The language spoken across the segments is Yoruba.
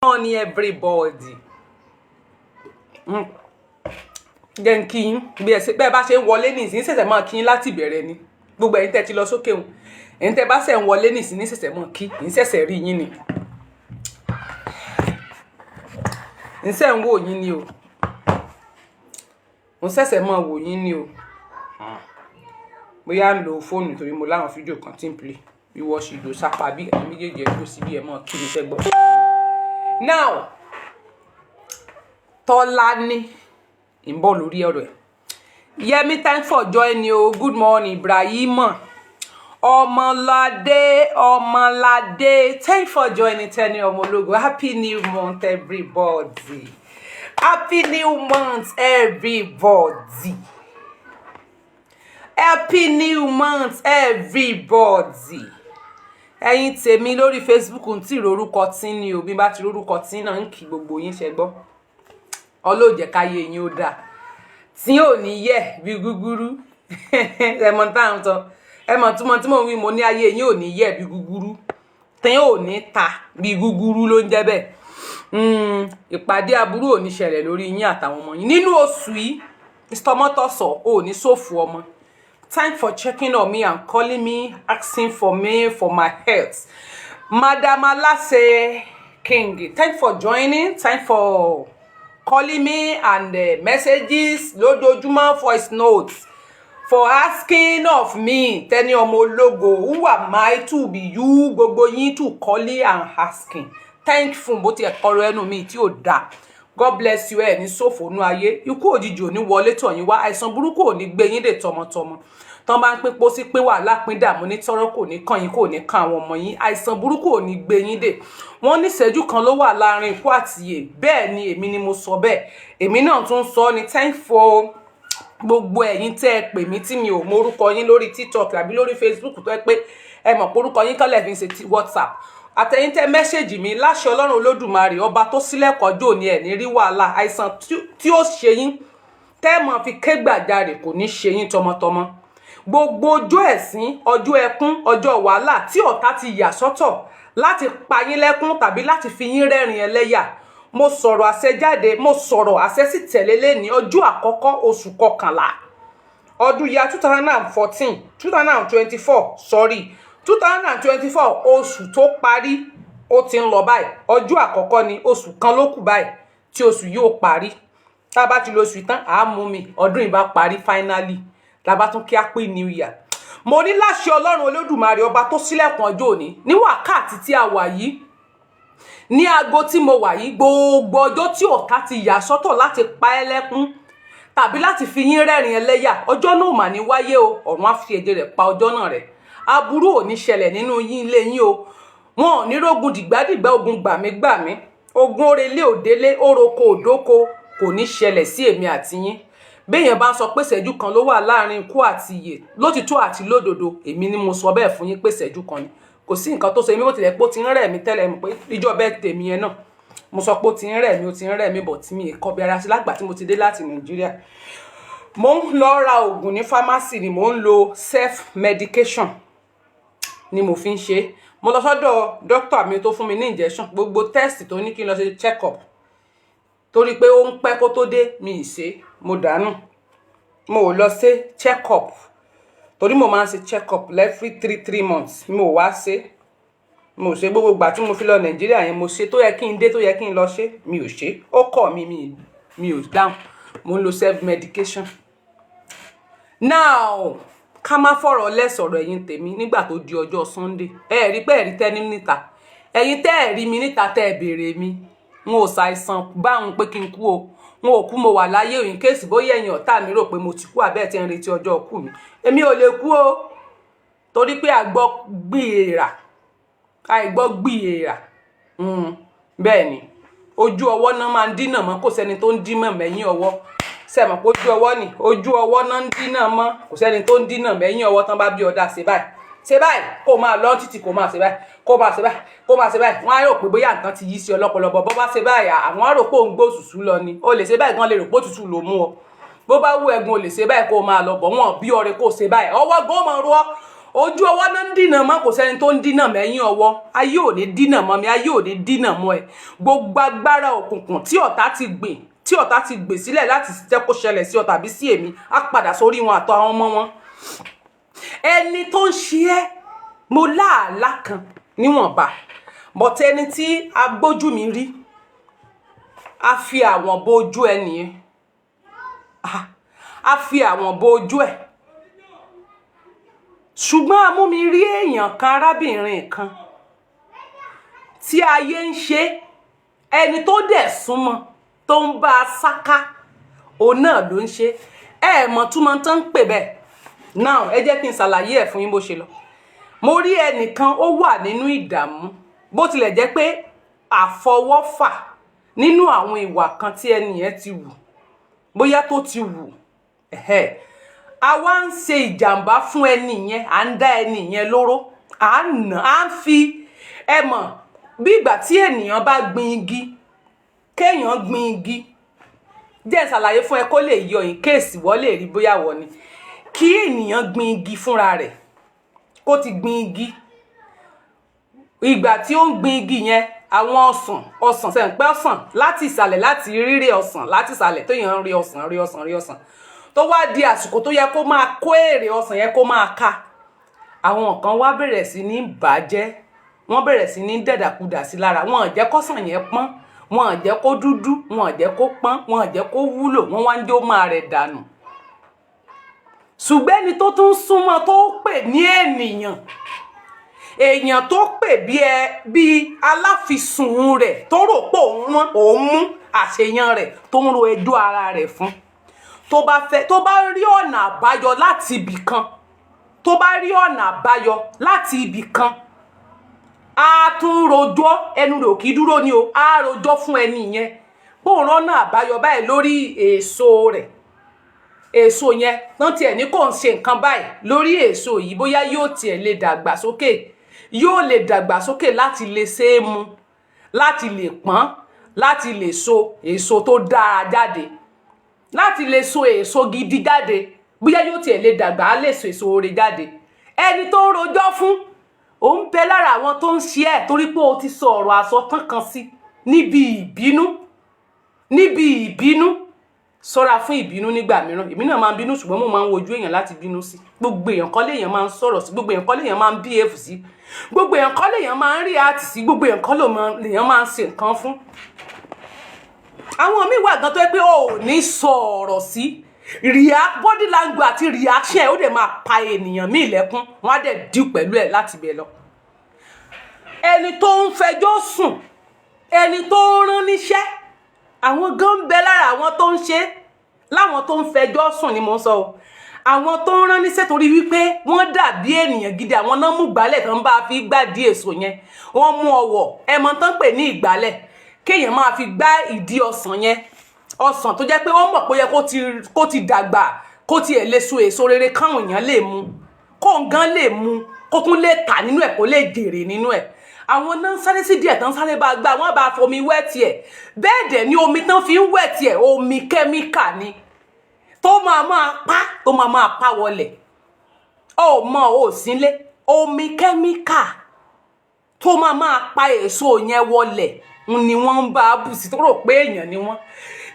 Morning, everybody. Then kí bí ẹ bá ṣe ń wọlé nísìn ṣẹ̀ṣẹ̀ máa kí láti bẹ̀rẹ̀ ni. Gbogbo ẹ̀yin tẹ́ ti lọ sókè o. Ẹ̀yin tẹ́ bá ṣe ń wọlé nísìn ṣẹ̀ṣẹ̀ máa kí, ń ṣẹ̀ṣẹ̀ rí yín ni. Ń ṣẹ̀ ń wò yín ni o. Ń ṣẹ̀ṣẹ̀ máa wò yín ni o. Bóyá ń lo fóònù torí mo láwọn fídíò kan tí ń play. Bí wọ́n ṣe lò sápá bí ẹ̀yin méjèèjì ẹ̀ tó sí bí ẹ̀ máa kí ní ṣẹ́gbọ́n. Now, Tolani ń bọ̀ lórí ọ̀rọ̀ ẹ̀. Yemi, thanks for joining you. Good morning, Ibrahim. Ọmọládé, thanks for joining Teni Omologo. Happy new month, everybody. Happy new month, everybody. Happy new month, everybody. Ẹ̀yin tèmi lórí Facebook ń tí rorúkọ tí ni o bí bá ti rorúkọ tí náà ń kí gbogbo yín ṣe gbọ́. Ọlọ́jẹ̀ káyé yín ó dá. Tí ò ní yẹ̀ bí gúgúrú. Ẹ mọ̀ tá ń sọ. Ẹ mọ̀ túmọ̀ tí mo wí mo ní ayé yín ò ní yẹ̀ bí gúgúrú. Tí ò ní ta bí gúgúrú ló ń jẹ́ bẹ́ẹ̀. Ìpàdé aburú ò ní ṣẹlẹ̀ lórí yín àtàwọn ọmọ yín. Nínú oṣù yìí, Mr. Motosọ ò ní ṣòfò ọmọ. Thanks for checking on me and calling me, asking for me for my health. Madam Alase King, thanks for joining. Thanks for calling me and messages, lójoojúmọ́ voice notes, for asking of me, Teni Omologo, who am I to be you, gbogbo yín to calling and asking. Thank you fún bó ti ẹ̀kọ́rọ̀ ẹnu mi tí ó dá. God bless you ẹ ní ṣòfò nú ayé. Ikú òjijì ò ní wọlé tọ̀ yín wá. Àìsàn burúkú ò ní gbé yín dé tọmọtọmọ. Tọ́n bá ń pín pósí pín wàhálà pín dààmú ní tọ́rọ́ kò ní kàn yín kò ní kàn àwọn ọmọ yín. Àìsàn burúkú ò ní gbé yín dé. Wọ́n ní ìṣẹ́jú kan ló wà láàrin ikú àti ìyè. Bẹ́ẹ̀ ni èmi ni mo sọ bẹ́ẹ̀. Èmi náà tún sọ ni thank for gbogbo ẹ̀yin tẹ́ ẹ pè mí tí mi ò mọ orúkọ yín lórí TikTok àbí lórí Facebook tó ẹ pé ẹ mọ̀ pé orúkọ yín kan lè fi ṣe ti WhatsApp. Àtẹ̀yin tẹ́ mẹ́sẹ̀jì mi láṣẹ Ọlọ́run Olódùmarè ọba tó sílẹ̀kọ́jọ́ ni ẹ̀ ní rí wàhálà àìsàn tí ó ṣe yín tẹ́ mọ̀ fi ké gbàjarè kò ní ṣe yín tọmọtọmọ. Gbogbo ọjọ́ ẹ̀sín, ọjọ́ ẹkún, ọjọ́ wàhálà tí ọ̀tá ti yà sọ́tọ̀ láti pa yín lẹ́kún tàbí láti fi yín rẹ́rìn ẹlẹ́yà. Mo sọ̀rọ̀ àṣẹ jáde, mo sọ̀rọ̀ àṣẹ sì tẹ̀lé lẹ́ni ọjọ́ àkọ́kọ́ oṣù kọkànlá. Ọdún ya 2024, oṣù tó parí ó ti ń lọ báyìí. Ọjọ́ àkọ́kọ́ ni oṣù kan ló kù báyìí tí oṣù yóò parí. Tá bá ti lo oṣù tán á mú mi. Ọdún yìí bá parí finally. La bá tún kí happy new year. Mo ní láṣẹ Ọlọ́run Olódùmarè ọba tó ṣílẹ̀kùn ọjọ́ òní ní wákàtí tí a wà yìí. Ní aago tí mo wà yìí gbogbo ọjọ́ tí ọ̀tá ti yà sọ́tọ̀ láti pa ẹ́ lẹ́kún tàbí láti fi yín rẹ́rìn ẹlẹ́yà ọjọ́ náà mà ní wáyé o. Ọ̀run á fi èdè rẹ̀ pa ọjọ́ náà rẹ̀. Aburú ò ní ṣẹlẹ̀ nínú yín ilé yín o. Wọn ò ní rógun dìgbàdìgbà ogun gbàmígbàmí. Ogun orelé òdélé oroko òdóko kò ní ṣẹlẹ̀ sí èmi àti yín. Béèyàn bá ń sọ pé ìṣẹ́jú kan ló wà láàrin ikú àti ìyè lótìtọ́ àti lódodo èmi ni mo sọ bẹ́ẹ̀ fún yín pé ìṣẹ́jú kan ni. Kò sí nǹkan tó ṣe mí bó tilẹ̀ pé ó ti ń rẹ̀ mí tẹ́lẹ̀ mọ̀ pé ìjọ bẹ́ẹ̀ tèmi yẹn náà. Mo sọ pé ó ti ń rẹ̀ mí bọ̀ tí mi kọ́ bí ara sí lágbà tí mo ti dé láti Nàìjíríà. Mo ń lọ ra oògùn ní pharmacy ni mo ń lo self medication ni mo fi ń ṣe. Mo lọ sọ́dọ̀ doctor mi tó fún mi ní injection gbogbo test tó ní kí n lọ ṣe check up. Torí pé ó ń pẹ́ kó tó dé mi ì ṣe mo dànù. Mo ò lọ ṣe check up. Torí mo máa ń ṣe check up every 3 months. Mo wá ṣe. Mo ṣe gbogbo ìgbà tí mo fi lọ Nàìjíríà yẹn mo ṣe tó yẹ kí n dé tó yẹ kí n lọ ṣe mi ò ṣe. Ó kọ̀ mi ò dáhùn. Mo ń lo self medication. Now, ká má fọ̀rọ̀ lẹ́sọ̀rọ̀ ẹ̀yin tèmi nígbà tó di ọjọ́ Sunday. Ẹ rí pé ẹ rí Tẹ́ni níta. Ẹ̀yin tẹ́ ẹ rí mi níta tẹ́ ẹ béèrè mi. N ò ṣàìsàn báhun pé kí n kú o. N ò kú mo wà láyé in case bóyá ẹ̀yin ọ̀tá mi rò pé mo ti kú àbẹ́ tí ń retí ọjọ́ ikú mi. Èmi ò lè kú o. Torí pé àìgbọ́ gbìyèrà. Bẹ́ẹ̀ ni. Ojú ọwọ́ náà máa ń dínà mọ́ kò sẹ́ni tó ń dínà mẹ́yìn ọwọ́. Ṣé mọ̀ pé ojú ọwọ́ ni ojú ọwọ́ náà ń dínà mọ́ kò sẹ́ni tó ń dínà mẹ́yìn ọwọ́ tán bá bí ọ̀dà ṣe báyìí kó máa lọ títí kó máa ṣe báyìí kó máa ṣe báyìí wọ́n á rò pé bóyá nǹkan ti yí sí ọlọ́pọlọpọ bó bá ṣe báyìí àwọn á rò pé òun gbó òṣùṣù lọ ni o lè ṣe báyìí gan lè rò pé òtútù ló mú ọ bó bá wú ẹ̀gún o lè ṣe báyìí kó máa lọ bọ̀ wọ́n bí ọrẹ kó ṣe báyìí ọwọ́ gan máa rọ ojú ọwọ́ náà ń dínà mọ́ kò sẹ́ni tó ń dínà mẹ́yìn ọwọ́ ayé ò ní dínà mọ́ mi ayé ò ní dínà mọ́ ẹ gbogbo agbára òkùnkùn tí ọ̀tá ti gbè sílẹ̀ láti jẹ́ kó ṣẹlẹ̀ sí ọ tàbí sí èmi á padà sórí wọn àtọ àwọn ọmọ wọn ẹni tó ń ṣe ẹ́ mo láàlá kan níwọ̀nba bọ̀tẹ́ ẹni tí agbójú mi rí a fi àwọn bo ojú ẹ nìyẹn a fi àwọn bo ojú ẹ ṣùgbọ́n a mú mi rí èèyàn kan arábìnrin kan tí ayé ń ṣe ẹni tó dẹ̀ súnmọ́ tó ń bá a sáká òun náà ló ń ṣe mọ̀ túmọ̀ tán ń pè bẹ́ẹ̀ now ẹ jẹ́ kí n ṣàlàyé ẹ̀ fún yín bó ṣe lọ mo rí ẹnìkan ó wà nínú ìdààmú bó tilẹ̀ jẹ́ pé àfọwọ́fà nínú àwọn ìwà kan tí ẹni yẹn ti wù bóyá tó ti wù a wá ń ṣe ìjàmbá fún ẹni yẹn à ń dá ẹni yẹn lóró à ń fi ẹ mọ̀ bí ìgbà tí ènìyàn bá gbin igi kéèyàn gbin igi jẹ́ ṣàlàyé fún ẹ kó lè yọ in case wọ́n lè rí bóyá wọ́n ni kí ènìyàn gbin igi fúnra rẹ̀ kó ti gbin igi ìgbà tí ó ń gbin igi yẹn àwọn ọsàn sẹ́ǹpẹ́ ọsàn láti ìsàlẹ̀ láti rírè ọsàn láti ìsàlẹ̀ tó yàn ń rí ọsàn tó wá di àsìkò tó yẹ kó máa kó èrè ọsàn yẹn kó máa ká àwọn kan wá bẹ̀rẹ̀ sí ní bàjẹ́ wọ́n bẹ̀rẹ̀ sí ní dẹ̀dàkudà sí lára wọn ò jẹ́ kọ́sàn yẹn pọ́n wọn ò jẹ́ kó dúdú wọn ò jẹ́ kó pọ́n wọn ò jẹ́ kó wúlò wọ́n wá ń jó máa rẹ̀ dànù ṣùgbọ́n ẹni tó tún súnmọ́ tó pè ní èèyàn tó pè bí aláfisùn rẹ̀ tó rò pé òun mú àṣeyàn rẹ̀ tó ń ro ẹjọ́ ara rẹ̀ fún tó bá rí ọ̀nà àbáyọ láti ibì kan a tún rojọ́ ẹnu rẹ̀ ò kì í dúró ní o a rojọ́ fún ẹni yẹn bóun rọ́nà àbáyọ báyìí lórí èso yẹn tán tiẹ̀ ní kò ń ṣe nǹkan báyìí lórí èso yìí bóyá yóò tiẹ̀ lè dàgbà sókè láti lè ṣe é mu láti lè pọ́n láti lè so èso tó dára jáde láti lè so èso gidi jáde bóyá yóò tiẹ̀ lè dàgbà á lè so èso oore jáde ẹni tó ń rojọ́ fún ó ń bẹ lára àwọn tó ń ṣe ẹ̀ torí pé o ti sọ ọ̀rọ̀ àsọtán kan sí níbi ìbínú ṣọ́ra fún ìbínú nígbà mìíràn èmi náà máa ń bínú ṣùgbọ́n mo máa ń wojú èèyàn láti bínú sí gbogbo èèyàn kọ́ léèyàn máa ń sọ̀rọ̀ sí gbogbo èèyàn kọ́ léèyàn máa ń behave sí gbogbo èèyàn kọ́ léèyàn máa ń react sí gbogbo èèyàn kọ́ léèyàn máa ń ṣe nǹkan fún àwọn míì wà gan tó yẹ pé o ò ní sọ̀rọ̀ sí body language àti reaction ó dẹ̀ máa pa ènìyàn míì lẹ́kún wọ́n á dẹ̀ dí pẹ̀lú ẹ̀ láti bẹ̀ lọ ẹni tó ń fẹjọ́ sùn ẹni tó ń rán níṣẹ́ àwọn gan ń bẹ lára àwọn tó ń ṣe láwọn tó ń fẹjọ́ sùn ni mo ń sọ o àwọn tó ń rán níṣẹ́ torí wípé wọ́n dàbí ènìyàn gidi àwọn náà mú ìgbálẹ̀ tán bá fi gbádìí èso yẹn wọ́n mú ọwọ́ ẹmọ tán pè ní ìgbálẹ̀ kéèyàn máa fi gbá ìdí ọsàn yẹn ọsàn tó jẹ́ pé wọ́n mọ̀ pé ó yẹ kó ti dàgbà kó tiẹ̀ lè so èso rere káwọn èèyàn lè mu kó nǹkan lè mu kó tún lè tà nínú ẹ̀ kó lè jèrè nínú ẹ̀ àwọn náà sáré sí díẹ̀ tán sáré bá gbà wọ́n bá fomi wẹ̀ tiẹ̀ bẹ́ẹ̀ dẹ̀ ni omi tán fi ń wẹ̀ tiẹ̀ omi kẹ́míkà ni tó máa pa wọlẹ̀ ó mọ ò sílé omi kẹ́míkà tó máa pa èso yẹn wọlẹ̀ ni wọ́n ń bá bù sí tó rò pé èèyàn ni wọ́n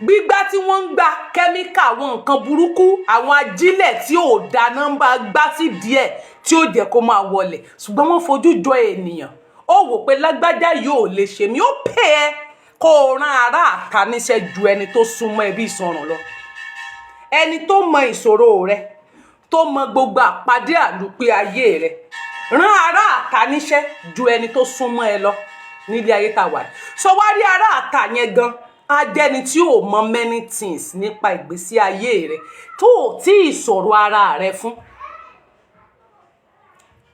gbígbá tí wọ́n ń gba kẹ́míkà àwọn nǹkan burúkú àwọn ajílẹ̀ tí ò da nọ́mbà gbá sí díẹ̀ tí ó jẹ́ kó máa wọlẹ̀ ṣùgbọ́n wọ́n fojú jọ ènìyàn ó wò pé lágbájá yóò lè ṣe mí ó pè é kó o rán ará àta níṣẹ́ ju ẹni tó súnmọ́ ẹbí ìsọ̀rùn lọ ẹni tó mọ ìṣòro rẹ tó mọ gbogbo àpàdé àlùpẹ ayé rẹ rán ará àta níṣẹ́ ju ẹni tó súnmọ́ ẹ lọ nílé ayé tá wà sọ wá rí ará àta yẹn gan ajẹni tí ò mọ many things nípa ìgbésí ayé rẹ tó ò tí ì sọ̀rọ̀ ara rẹ fún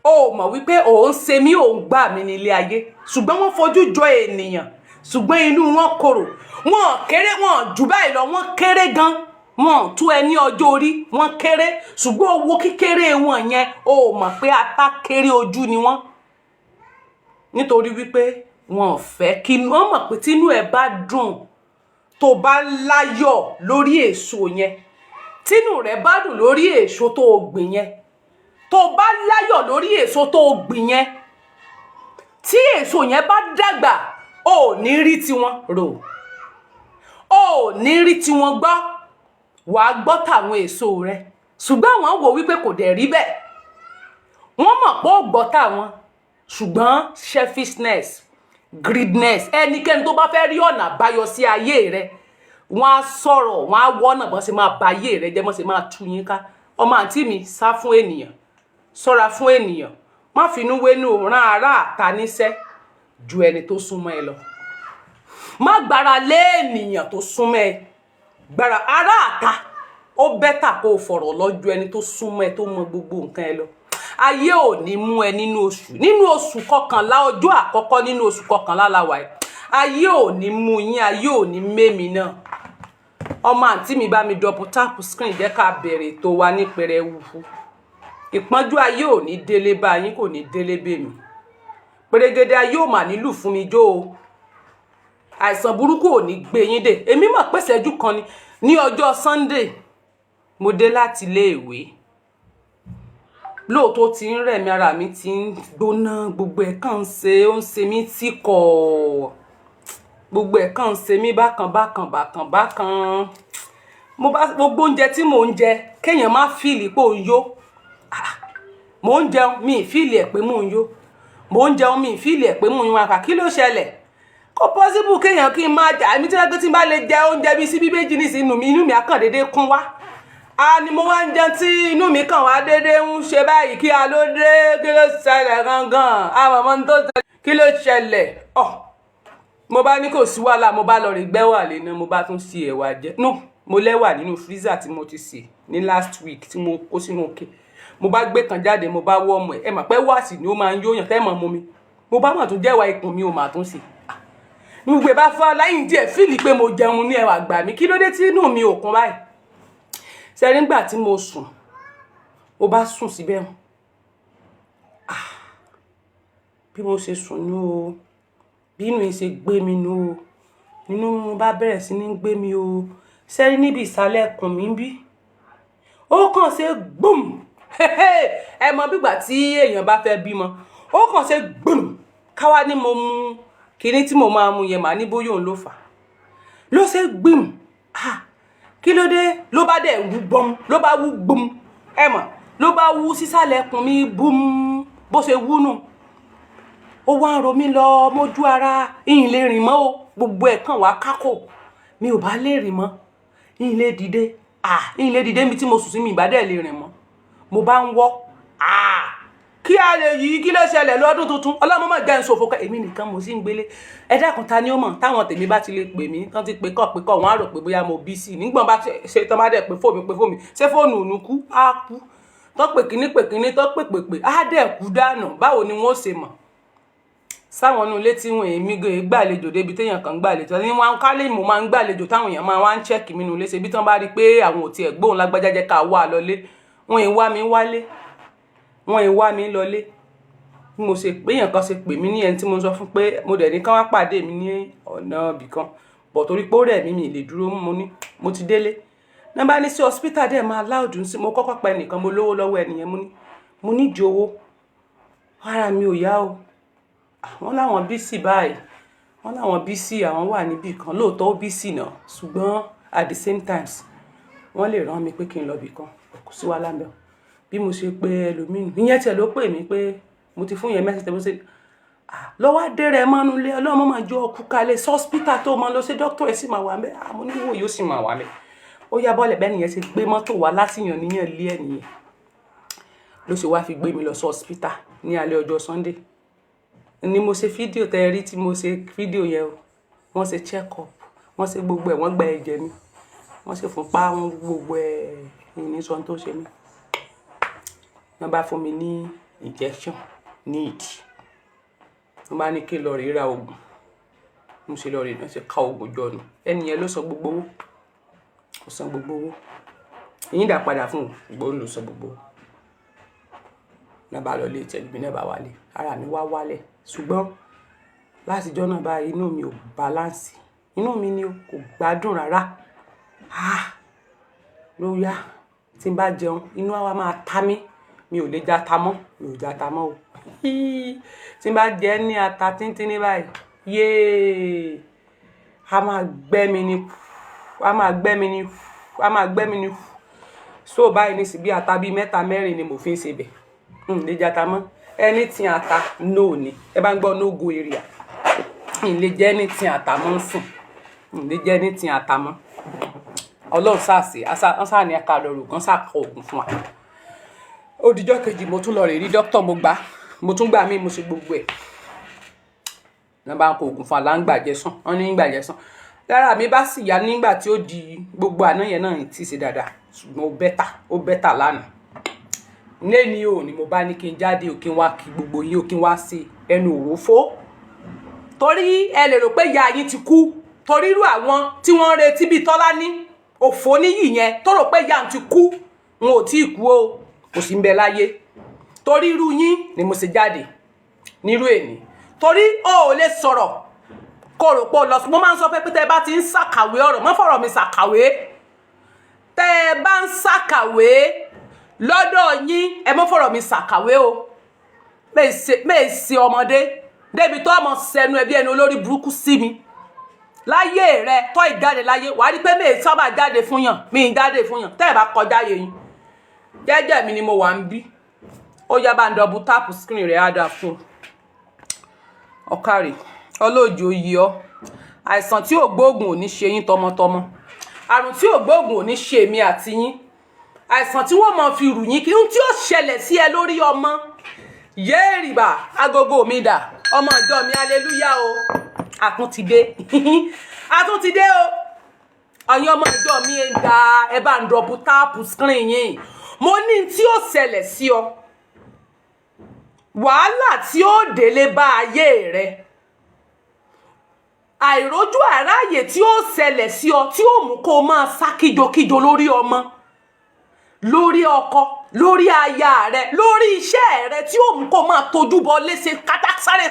ó mọ̀ wípé òun ṣe mí òun gbà mí nílé ayé ṣùgbọ́n wọ́n fojú jọ ènìyàn ṣùgbọ́n inú wọn korò wọn kéré wọn jù báyìí lọ wọn kéré gan wọn tó ẹni ọjọ́ orí wọn kéré ṣùgbọ́n owó kékeré wọn yẹn ó mọ̀ pé ata kéré ojú ni wọ́n nítorí wípé wọn ò fẹ́ kí wọ́n mọ̀ pé tínú ẹ̀ bá dùn tó bá láyọ̀ lórí èso yẹn tínú rẹ̀ bá dùn lórí èso tó gbìn yẹn tó bá láyọ̀ lórí èso tó gbìn yẹn tí èso yẹn bá dàgbà ò ní rí tiwọn rò ò ní rí tiwọn gbọ́ wàá gbọ́ tàwọn èso rẹ ṣùgbọ́n àwọn wò wípé kò dẹ̀ rí bẹ́ẹ̀ wọ́n mọ̀ pé ó gbọ́ tàwọn ṣùgbọ́n selfishness greediness ẹnikẹ́ni tó bá fẹ́ rí ọ̀nà àbáyọ sí ayé rẹ wọ́n á sọ̀rọ̀ wọ́n á wọ́nà bọ́n ṣe máa ba ayé rẹ jẹ́ bọ́n ṣe máa tú yín ká ọmọ àǹtí mi sá fún ènìyàn ṣọ́ra fún ènìyàn má finú wénú rán ará àta níṣẹ́ ju ẹni tó súnmọ́ ẹ lọ má gbára lé ènìyàn tó súnmọ́ ẹ gbára ará àta ó bẹ́tà kó o fọ̀rọ̀ lọ ju ẹni tó súnmọ́ ẹ tó mọ gbogbo nǹkan ẹ lọ ayé ò ní mú ẹ nínú oṣù kọkànlá ọjọ́ àkọ́kọ́ nínú oṣù kọkànlá la wà ẹ ayé ò ní mú yín ayé ò ní mémi náà ọmọ àǹtí mi bá mi double tap screen jẹ́ ká bẹ̀rẹ̀ tó wà ní pẹrẹwu ìpọ́njú ayé ò ní délé bá yín kò ní délé bèmí pèrègèdè ayé ò mà nílù fún mi jó o àìsàn burúkú ò ní gbé yín dé èmi mọ̀ pé ìṣẹ́jú kan ní ọjọ́ Sunday mo dé láti iléèwé lóòótọ́ tí ń rẹ̀ mí ara mi ti ń gbóná gbogbo ẹ̀ kàn ń ṣe ó ń ṣe mí tí kọ̀ gbogbo ẹ̀ kàn ń ṣe mí bákan gbogbo oúnjẹ tí mò ń jẹ kéèyàn má fìlì pé ò ń yó mò ń jẹun mi ì fìlì ẹ̀ pé mò ń yó mò ń jẹun mi ì fìlì ẹ̀ pé mò ń yó àkà kí ló ṣẹlẹ̀ kò possible kéèyàn kí n máa jà èmi tí wọ́n gbé tí n bá lè jẹ oúnjẹ bíi síbí méjì nísìnyí inú mi á kàn déédéé kún wá ni mo wá ń jẹun tí inú mi kàn wá déédéé ń ṣe báyìí kí a ló dé kí ló ṣẹlẹ̀ gangan àmọ́ tó ṣẹlẹ̀ kí ló ṣẹlẹ̀ mo bá ní kò sí wàhálà mo bá lọ rí gbẹ́wà lé náà mo bá tún ṣe ẹ̀wà jẹ no mo lẹ́wà nínú freezer tí mo ti sè ní last week tí mo kó sínú òkè mo bá gbé kan jáde mo bá wọ́ ọmọ ẹ̀ mà pé wáàsì ni ó máa ń yóyàn fẹ́ mọ̀ mọ́ mi mo bá mà tún jẹ́wà ikùn mi ò mà tún sè gbogbo bá fọ́ láyìn díẹ̀ fíìlì pé mo jẹun ní ẹwà gbà mí kí ló dé tí inú mi ò kún báyìí sẹ́rí ńgbà tí mo sùn ó bá sùn síbẹ̀ bí mo ṣe sùn ní o bí inú yìí ṣe gbé mi ní o nínú mo bá bẹ̀rẹ̀ sí ní gbé mi o sẹ́rí níbi ìsàlẹ̀ ẹkùn mi ń bí ó kàn ṣe gbùm ẹ mọ bígbà tí èèyàn bá fẹ́ bímọ ó kàn ṣe gbùm káwá ní mo mu kíní tí mo máa mu yẹn mà ní bóyá òun ló fà ló ṣe gbùm kí ló dé ló bá dẹ̀ wú gbọ́m ló bá wú gbọ́m ẹ mọ̀ ló bá wú sísàlẹ̀ ẹkùn mi bùm bó ṣe wú nù ó wá ń ro mí lọ mójú ara ìyìn lè rìn mọ́ o gbogbo ẹ̀ kàn wá kákò mi ò bá lè rìn mọ́ ìyìn lè dìde mi tí mo sùn sí mi ìbá dẹ̀ lè rìn mọ́ mo bá ń wọ́ kí a lè yí kí ló ṣẹlẹ̀ lọ́dún tuntun ọlọ́mọ mọ̀ jẹ́ ìṣòfò ká èmi nìkan mo sì ń gbélé ẹ dákun ta ni ó mọ̀ táwọn tèmi bá ti lè pè mí tán ti pè kọ́ wọ́n á rò pé bóyá mo bí sí nígbọ̀n bá ṣe tán bá dẹ̀ pé fóònù ṣé fóònù òun kú á kú tán pè kíní tán pè á dẹ̀ kú dànù báwo ni wọ́n ṣe mọ̀ sáwọn inú ilé tí wọn èmi gbàlejò débi téèyàn kan gbàlejò ní wọn kálẹ̀ mo máa ń gbàlejò táwọn èèyàn máa wá ń chẹ́ẹ̀kì mi nínú ilé ṣe bí tán bá rí i pé àwọn ò tiẹ̀ gbóhùn lágbájá jẹ́ ká wà lọlé wọn ì wá mi wálé wọn ì wá mi lọlé bí mo ṣe pé èèyàn kan ṣe pè mí ní ẹni tí mo sọ fún pé mo dẹ̀ ní kán wá pàdé mi ní ọ̀nà ibì kan bọ̀ torí pé ó rẹ̀ mí mi lè dúró mo ti délé náà bá ní sí hospital dẹ̀ máa láòdù sí mo kọ́kọ́ pa ẹnìkan mo lówó lọ́wọ́ ẹnìyẹn mo ní ìdí owó ara mi ò yá o wọ́n láwọn bísí báyìí wọ́n láwọn bísí àwọn wà níbì kan lóòótọ́ ó bísí náà ṣùgbọ́n at the same times wọ́n lè rán mi pé kí n lọ bì kan kò sí wàhálà ńbẹ̀ bí mo ṣe pé ẹlòmíì ìyẹn tiẹ̀ ló pè mí pé mo ti fún yẹn mẹ́sì tẹ́ bó ṣe lọ́wọ́ adé rẹ̀ mọ́nú ilé ọlọ́mọ máa jọ ọkú kalẹ̀ sọ́spítà tó mọ́ lọ sí dókítà ẹ̀ sì máa wà mẹ́ àmọ́ níwò yóò sì máa wà mẹ́ ó yá bọ́ọ̀lẹ̀ bẹ́ẹ̀ nìyẹn ṣe gbé mọ́tò wá látìyàn níyàn lé ẹ̀ nìyẹn ló ṣe wá fi gbé mi lọ sọ́spítà ní alẹ́ ọjọ́ Sunday ni mo ṣe fídíò tẹ́ rí tí mo ṣe fídíò yẹn o wọ́n ṣe check up wọ́n ṣe gbogbo ẹ̀ wọ́n gba ẹ̀jẹ̀ mi wọ́n ṣe fúnpá wọn gbogbo ẹ̀ ní sọ tó ṣe mí wọ́n bá fún mi ní injection ní ìdí wọ́n bá ní kí n lọ rí ra oògùn mo ṣe lọ rí náà ṣe ká oògùn jọ nù ẹni yẹn ló sọ gbogbo owó kò san gbogbo owó ìyín dà padà fún ìgbóhùn ló sọ gbogbo owó náà bá lọ lé ìtẹ̀lẹ́bí náà bá wálé ara mi wá wálẹ̀ ṣùgbọ́n látijọ́ náà bá inú mi ò balance inú mi ni kò gbádùn rárá ló yá tí n bá jẹun inú àwa máa ta mí mi ò lè jata mọ́ mi ò jata mọ́ o tí n bá jẹ ní ata tíntín ní báyìí yéé a máa gbẹ́ mi ní a máa gbẹ́ mi ní a máa gbẹ́ mi ní so báyìí ní sí bí ata bí mẹ́ta mẹ́rin ni mo fi ń ṣe bẹ̀ lè jata mọ́ anything ata no ni ẹ bá ń gbọ́ no go area lè jẹ́ anything ata mọ́ sùn lè jẹ́ anything ata mọ́ Ọlọ́run sáàsì asa ní ẹ̀ka lọ́rùn kan sáà kọ oògùn fún wa ó dijọ́ kejì mo tún lọ rè rí dókítà mo tún gbà mí mo ṣe gbogbo ẹ̀ náà bá ń kọ oògùn fún aláǹgbàjẹsán wọn ní gbàjẹsán lára mi bá sì yá nígbà tí ó di gbogbo àná yẹn náà tí ṣe dáadáa ṣùgbọ́n ó bẹ́tà lánàá lẹ́ni ò ní mo bá ní kí n jáde ò kí n wá kí gbogbo yín ò kí n wá sí ẹnu òrófó torí ẹ lè rò pé ìyá yín ti kú torí irú àwọn tí wọ́n retí bíi Tọ́lání òfò níyì yẹn tó rò pé ìyá ń ti kú wọn ò tí ì kú o kò sí ń bẹ láyé torí irú yín ni mo ṣe jáde nírú èní torí o ò lè sọ̀rọ̀ kó rò pé lọ mo máa ń sọ pé tẹ́ bá ti ń ṣàkàwé ọ̀rọ̀ mọ́ fọ̀rọ̀ mi ṣàkàwé tẹ́ bá ń ṣàkàwé lọ́dọ̀ yín ẹ mọ́ fọ̀rọ̀ mi ṣàkàwé o mèsì ọmọdé débi tó ọmọ sẹnu ẹbí ẹni olórí burúkú sí mi láyé rẹ tó ìjáde láyé wàá rí pé mèsì sábà jáde fún yàn mi ń jáde fún yàn tẹ́ ẹ bá kọjá yẹ yín jẹ́jẹ́ mi ni mo wà ń bí ó yá bá ń dọ̀bù táàpù screen rẹ̀ á dáa fún ọ̀kàrẹ̀ ọlọ́ọ̀jì oyè ọ àìsàn tí ò gbóògùn ò ní ṣe yín tọmọtọmọ àrùn tí ò gbóògùn ò ní ṣe èmi àti yín àìsàn tí wọ́n mọ̀ fi rù yín kí n tí ó ṣẹlẹ̀ sí ẹ lórí ọmọ yéèrìbà agogo mi dà ọmọ ìjọ mi aleluya o àtúntìdé àtúntìdé o ọ̀yin ọmọ ìjọ mi ń da ẹ bá ń dọ̀bù táàpù screen yín mo ní tí ó ṣẹlẹ̀ sí ọ wàhálà tí ó délé bá ayé rẹ àìrójú àráyè tí ó ṣẹlẹ̀ sí ọ tí ó mú kó máa sá kíjokíjo lórí ọmọ lórí ọkọ lórí aya rẹ lórí iṣẹ́ rẹ tí ó mú kó máa tójú bọ léṣe kátàsáré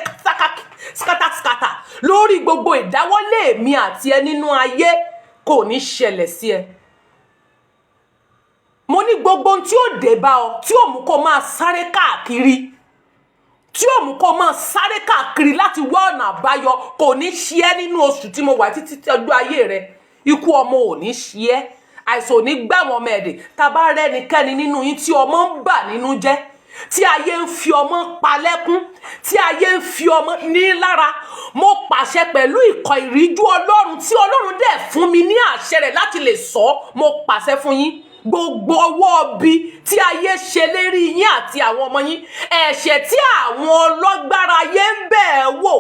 kátàkátà lórí gbogbo ìdáwọ́lé mi àti ẹ nínú ayé kò ní ṣẹlẹ̀ sí ẹ mo ní gbogbo ohun tí ó dé bá ọ tí ó mú kó máa sáré káàkiri tí ó mú kó máa sáré káàkiri láti wá ọ̀nà àbáyọ kò ní ṣe ẹ́ nínú oṣù tí mo wà títí ọjọ́ ayé rẹ ikú ọmọ ò ní ṣe ẹ́ àìsàn ò ní gbà wọ́n ọmọ ẹ̀dẹ̀ tá a bá rẹ́nikẹ́ni nínú yín tí ọmọ ń bà nínú jẹ́ tí ayé ń fi ọmọ pa lẹ́kún tí ayé ń fi ọmọ ní lára mo pàṣẹ pẹ̀lú ìkọ̀ ìríjú Ọlọ́run tí Ọlọ́run dẹ̀ fún mi ní àṣẹ rẹ̀ láti lè sọ mo pàṣẹ fún yín gbogbo ọwọ́ bí tí ayé ṣe lérí yín àti àwọn ọmọ yín ẹ̀ṣẹ̀ tí àwọn ọlọ́gbára ayé ń bẹ̀ wò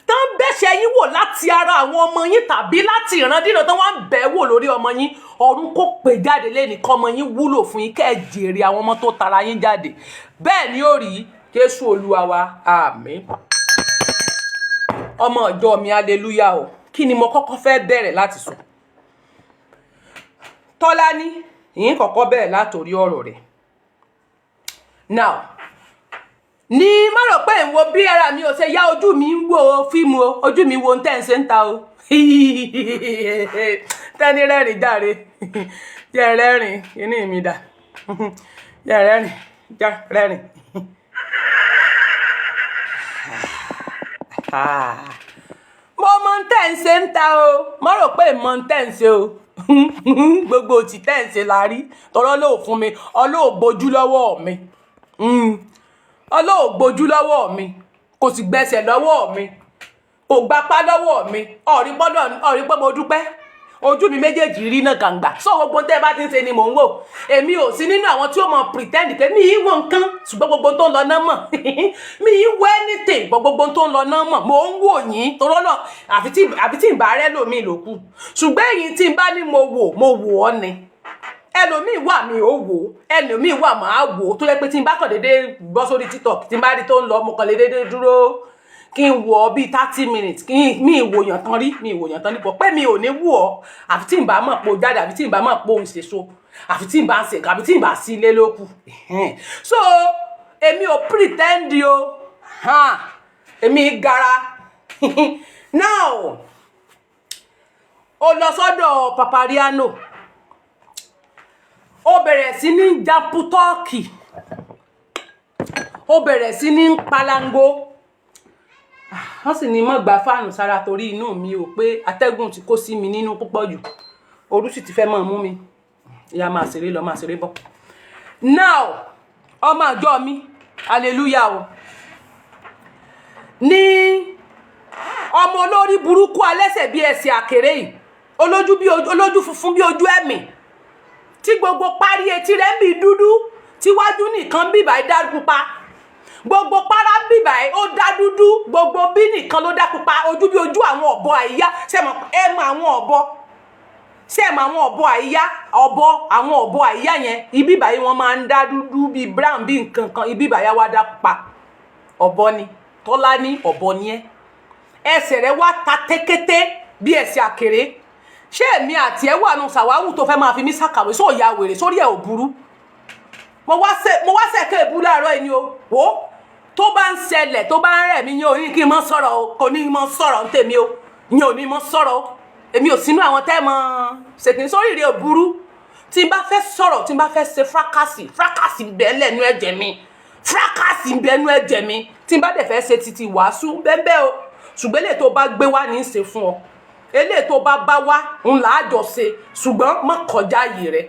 tán bẹ́ṣẹ̀ yín wò láti ara àwọn ọmọ yín tàbí láti ìrandíran tán wá ń bẹ̀ wò lórí ọmọ yín ọ̀run kó pè jáde lẹ́nìí kọ́ ọmọ yín wúlò fún yín kẹ́ ẹ jèrè àwọn ọmọ tó tara yín jáde bẹ́ẹ̀ ni ó rí Jésù Olúwa wa àmín ọmọ ìjọ mi aleluya o kí ni mo kọ́kọ́ fẹ́ bẹ̀rẹ̀ láti sọ Tọ́lání yín kọ́kọ́ bẹ̀rẹ̀ látòrí ọ̀rọ̀ rẹ̀ now ní má rò pé ń wo bí ara mi ò ṣe yá ojú mi ń wo fíìmù o ojú mi wo ń tẹ̀ ń ṣe ń ta o tẹ́ni rẹ́rìn jàre jẹ́ rẹ́rìn kíní mi dà jẹ́ rẹ́rìn jẹ́ rẹ́rìn mo mọ ń tẹ̀ ń ṣe ń ta o má rò pé mọ ń tẹ̀ ń ṣe o gbogbo òtí tẹ̀ ń ṣe la rí tọ́lọ́ ló fún mi ọlọ́ọ̀ bójú lọ́wọ́ mi ọlọ́ọ̀ gbójú lọ́wọ́ mi kò sì gbẹsẹ̀ lọ́wọ́ mi kò gbapá lọ́wọ́ mi ọ̀rí pé mo dúpẹ́ ojú mi méjèèjì rí náà kàǹgbà sọ gbogbo tẹ́ bá ti ń ṣe ni mò ń wò èmi ò sí nínú àwọn tí ó mọ pretend pé mi ì wọ nǹkan ṣùgbọ́n gbogbo tó ń lọ náà mọ̀ mi ì wọ anything gbogbo tó ń lọ náà mọ̀ mò ń wò yín torọ́ náà àfi tí ì bá rẹ́ lómi lòkù ṣùgbọ́n èyí tí n bá ní mo wò ọ́ ni ẹlòmíì wà mí ò wò ẹlòmíì wà máa wò tó yẹ pé tí n bá kàn déédéé bọ́ sórí TikTok tí n bá rí tó ń lọ mo kàn lè déédéé dúró kí n wò ọ́ bíi 30 minutes kí mi ìwòyàn tán rí pọ̀ pé mi ò ní wò ọ́ àfi tí n bá mọ̀ pé o jáde àfi tí n bá mọ̀ pé o ń ṣe so àfi tí n bá ń ṣe àfi tí n bá sí ilé lókù so èmi ò pretend o èmi gara now o lọ sọ́dọ̀ Papariano ó bẹ̀rẹ̀ sí ní japu tọ́ọ̀kì ó bẹ̀rẹ̀ sí ní palango wọ́n sì ní mọ́ gba fáànù sára torí inú mi ò pé atẹ́gùn ti kó sí mi nínú púpọ̀ jù òru sì ti fẹ́ máa mú mi ìyá máa ṣeré lọ máa ṣeré bọ̀. Now ọmọ àjọ mi hallelujah o ní ọmọ olórí burúkú alẹ́sẹ̀ bí ẹsẹ̀ àkèrè yìí olójú funfun bí ojú ẹ̀mí tí gbogbo parí etí rẹ̀ ń bí dúdú tíwájú nìkan bí báyìí dá pupa gbogbo para bí báyìí ó dá dúdú gbogbo bí nìkan ló dá pupa ojú bí ojú àwọn ọ̀bọ àyíyá ṣé mọ̀ àwọn ọ̀bọ àwọn ọ̀bọ àyíyá yẹn ibi báyìí wọ́n máa ń dá dúdú bí brown bí nǹkan kan ibi báyìí wá dá pupa ọ̀bọ ni Tolani ọ̀bọ ni ẹ́ ẹsẹ̀ rẹ̀ wá ta tẹ́kẹ́tẹ́ bí ẹsẹ̀ àkèrè ṣé èmi àti ẹ wà nù sàwáwù tó fẹ́ máa fi mí sàkàwé sóò ya wèrè sórí ẹ̀ ò burú mo wá sẹ̀kẹ́ ìbú láàárọ̀ ẹni o wò tó bá ń ṣẹlẹ̀ tó bá ń rẹ̀ mí yẹn ò ní kí n mọ́ sọ̀rọ̀ o kò ní mọ́ sọ̀rọ̀ ń tèmi o yẹn ò ní mọ́ sọ̀rọ̀ o èmi ò sínú àwọn tẹ́ mọ́ ṣèkìní sórí rẹ̀ ò burú tí n bá fẹ́ sọ̀rọ̀ tí n bá fẹ́ ṣe frákàsì bẹ́ẹ̀ lẹ́nu ẹ̀jẹ̀ mi frákàsì bẹ́ẹ̀nu ẹ̀jẹ̀ mi tí n bá dẹ̀ fẹ́ ṣe títí wàásù bẹ́ẹ̀ o ṣùgbọ́n eléyìí tó bá gbé wá ní í ṣe fún ọ eléyìí tó bá bá wá ń là á jọ ṣe ṣùgbọ́n má kọjá ààyè rẹ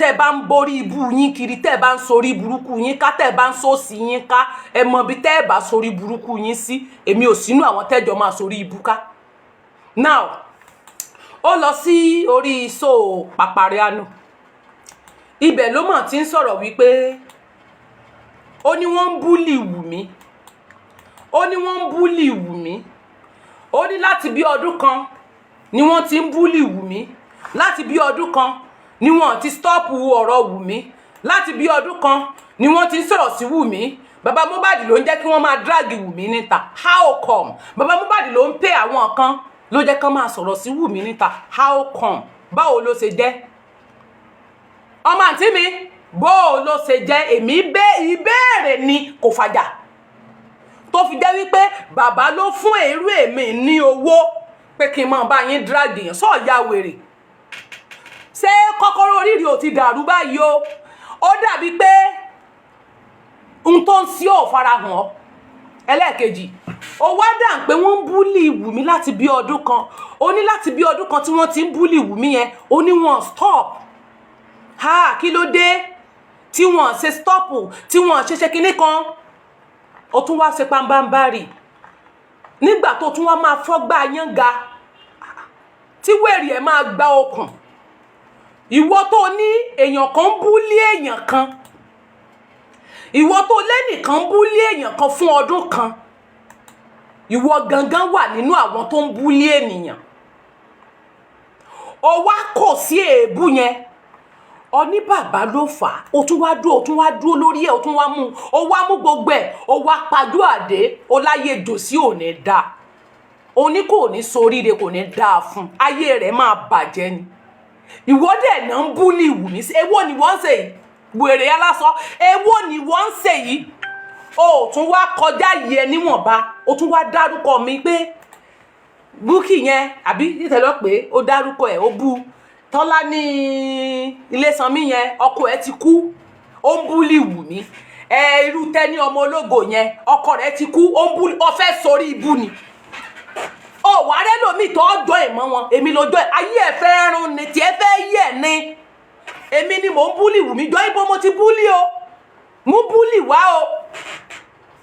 tẹ́ bá ń borí ibú yín kiri tẹ́ bá ń sorí burúkú yín ká tẹ́ bá ń sóòsì yín ká ẹ mọ bí tẹ́ bá sorí burúkú yín sí èmi ò sínú àwọn tẹ́jọ máa sorí ibú ká. Now ó lọ sí orí iṣó Pàpàrẹ́ánù ibẹ̀ ló mọ̀ tí ń sọ̀rọ̀ wípé ó ní wọ́n ń búlì Wùmí ó ní wọ́n ń búlì Wùmí ó ní láti bí ọdún kan ni wọ́n ti ń búlì Wùmí láti bí ọdún kan ni wọ́n ti stọ́ọ̀pù ọ̀rọ̀ Wùmí láti bí ọdún kan ni wọ́n ti ń sọ̀rọ̀ sí Wùmí bàbá Mohbad ló ń jẹ́ kí wọ́n máa dráàgì Wùmí níta how come bàbá Mohbad ló ń pè àwọn kan ló jẹ́ kí wọ́n máa sọ̀rọ̀ sí Wùmí níta how come báwo ló ṣe jẹ́ ọmọ àǹtí mi bó ló ṣe jẹ́ èmi ìbéèrè ni kò fàjà tó fi jẹ́ wípé bàbá ló fún èrú èmi ní owó pé kí n máa bá yín dráàgì yẹn sọ́ọ̀yà wèrè ṣé kọ́kọ́rọ́ oríire ò ti dàrú báyìí o ó dàbí pé n tó ń sí ò farahàn ọ́ ẹlẹ́ẹ̀kejì ó wá dà pé wọ́n ń búlì Wùmí láti bí ọdún kan ó ní láti bí ọdún kan tí wọ́n ti ń búlì Wùmí yẹn ó ní wọ́n stop kí ló dé tí wọ́n ṣe stop tí wọ́n ṣe kinní kan ó tún wá ṣe pambambari nígbà tó tún wá máa fọ́gbà yánga tí wèrè ẹ̀ máa gba okùn ìwọ tó ní èèyàn kan ń búlí èèyàn kan ìwọ tó lẹ́nìkan ń búlí èèyàn kan fún ọdún kan ìwọ gangan wà nínú àwọn tó ń búlí ènìyàn ó wá kò sí èébú yẹn ó ní bàbá ló fà á ó tún wá dúró lórí ẹ̀ ó tún wá mú gbogbo ẹ̀ ó wá pajú àdé ó láyé jòsí ò ní dáa ó ní kò ní soríire kò ní dáa fún ayé rẹ̀ máa bàjẹ́ ni ìwọ dẹ̀ náà ń búlì Wùmí èwo ni wọ́n ń ṣe yìí wèrè aláṣọ èwo ni wọ́n ń ṣe yìí ó tún wá kọjá yìí ẹ níwọ̀nba ó tún wá dárúkọ mi pé Búkì yẹn àbí nítẹ̀lọ́ pé ó dárúkọ ẹ̀ ó bú Tọ́lání Ilésanmí yẹn ọkọ ẹ̀ ti kú ó ń búlì Wùmí irú Tẹ́ni ọmọ ológo yẹn ọkọ rẹ̀ ti kú ó ń búlì ó fẹ́ sórí ibú ni ó wà á rẹ́lòmíì tó ọjọ́ ìmọ̀ wọn èmi lójọ́ ayé ẹ̀ fẹ́ rún ni tiẹ̀ fẹ́ yẹ̀ ni èmi ni mò ń búlì Wùmí jọ ibo mo ti búlì o mú búlì wá o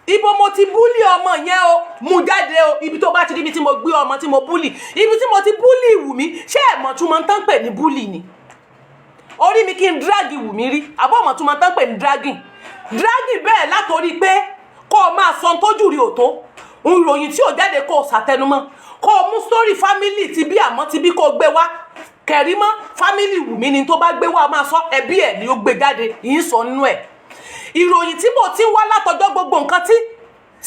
ibo mo ti búlì ọmọ yẹn o mú jáde o ibi tó bá ti rí ibi tí mo gbé ọmọ tí mo búlì ibi tí mo ti búlì Wùmí ṣé ẹ̀mọ̀ tún máa ń tán pè ní búlì ni orí mi kí n dráàgì Wùmí rí àbọ̀ ọmọ tún máa ń tán pè ní dráàgì bẹ́ẹ̀ látòrí pé kó o máa sọ tójú rí òtó ìròyìn tí ò jáde kó o ṣàtẹnumọ́ kó o mú sórí fámílì ti bí àmọ́ ti bí kó o gbé wá Kẹ̀rímọ́ fámílì Wùmí ni tó bá gbé wá máa sọ ẹbí ẹ̀ ni ó gbé jáde yìí sọ nínú ẹ̀ ìròyìn tí mo ti ń wá látọjọ́ gbogbo nǹkan tí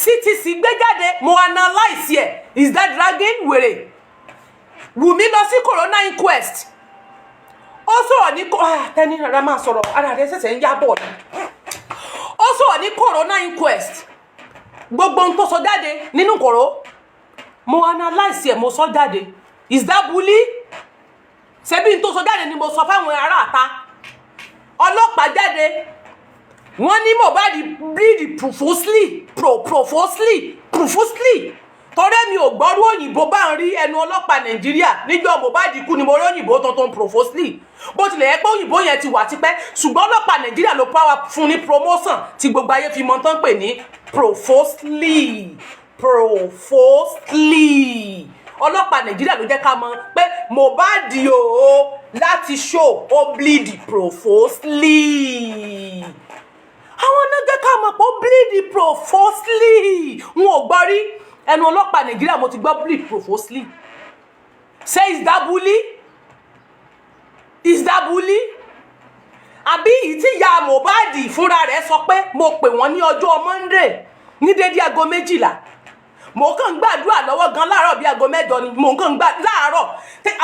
CTC gbé jáde mo analyse ẹ̀ is that dragging wèrè Wùmí lọ sí corona inquest ó sọ̀rọ̀ ní tẹ́ni rárá máa sọ̀rọ̀ ara rẹ̀ ṣẹ̀ṣẹ̀ ń yábọ̀ ni ó sọ̀rọ̀ ní corona inquest gbogbo ohun tó sọ jáde nínú kòró mo analyse ẹ̀ mo sọ jáde is that bully ṣebí n tó sọ jáde ni mo sọ fáwọn ará àta ọlọ́pàá jáde wọ́n ní Mohbad bleed profusely tọ́rẹ́ mi ò gbọ́rú òyìnbó bá ń rí ẹnu ọlọ́pàá Nàìjíríà níjọ́ Mohbad kú ni mo rí òyìnbó tuntun profusely bó tilẹ̀ yẹ pé òyìnbó yẹn ti wà tipẹ́ ṣùgbọ́n ọlọ́pàá Nàìjíríà ló power fún ní promotion tí gbogbo ayé fi mọ̀ tán pè ní profusely ọlọ́pàá Nàìjíríà ló jẹ́ ká mọ̀ pé Mohbad o láti show ó bleed profusely àwọn náà jẹ́ ká mọ̀ pé ó bleed profusely wọn ò gbọ́ rí ẹnu ọlọ́pàá Nàìjíríà mo ti gbọ́ bleed profusely ṣé is that bully àbí yìí tí ìyá Mohbad fúnra rẹ̀ sọ pé mo pè wọ́n ní ọjọ́ Monday ní dédé aago 12 mo kàn ń gbàdúrà lọ́wọ́ gan láàárọ̀ bí aago 8 ni mo kàn ń gbà láàárọ̀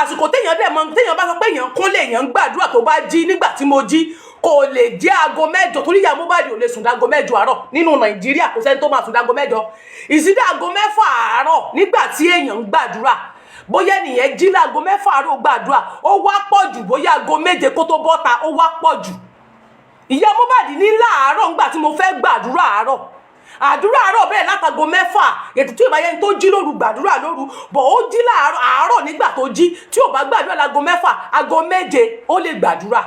àsìkò téèyàn dẹ̀ mọ̀ téèyàn bá sọ pé èèyàn kúnlẹ̀ èèyàn ń gbàdúrà tó bá jí nígbà tí mo jí kò lè jẹ́ aago 8 torí ìyá Mohbad ò lè sùn dáago 8 àárọ̀ nínú Nàìjíríà kò sẹ́ni tó máa sùn dáago 8 ìsídà aago 6 àárọ̀ nígbà tí èèyàn ń gbàdúrà bóyá ènìyàn jí láago 6 àárọ̀ gbàdúrà ó wá pọ̀ jù bóyá aago 7 kó tó bọ́ta ó wá pọ̀ jù ìyá Mohbad ní láàárọ̀ ńgbà tí mo fẹ́ gbàdúrà àdúrà àárọ̀ bẹ́ẹ̀ látago 6 ètò tí ìbáyé tó jí lóru gbàdúrà lóru bọ̀ ó jí àárọ̀ nígbà tó jí tí ò bá gbàdúrà láago 6 aago 7 ó lè gbàdúrà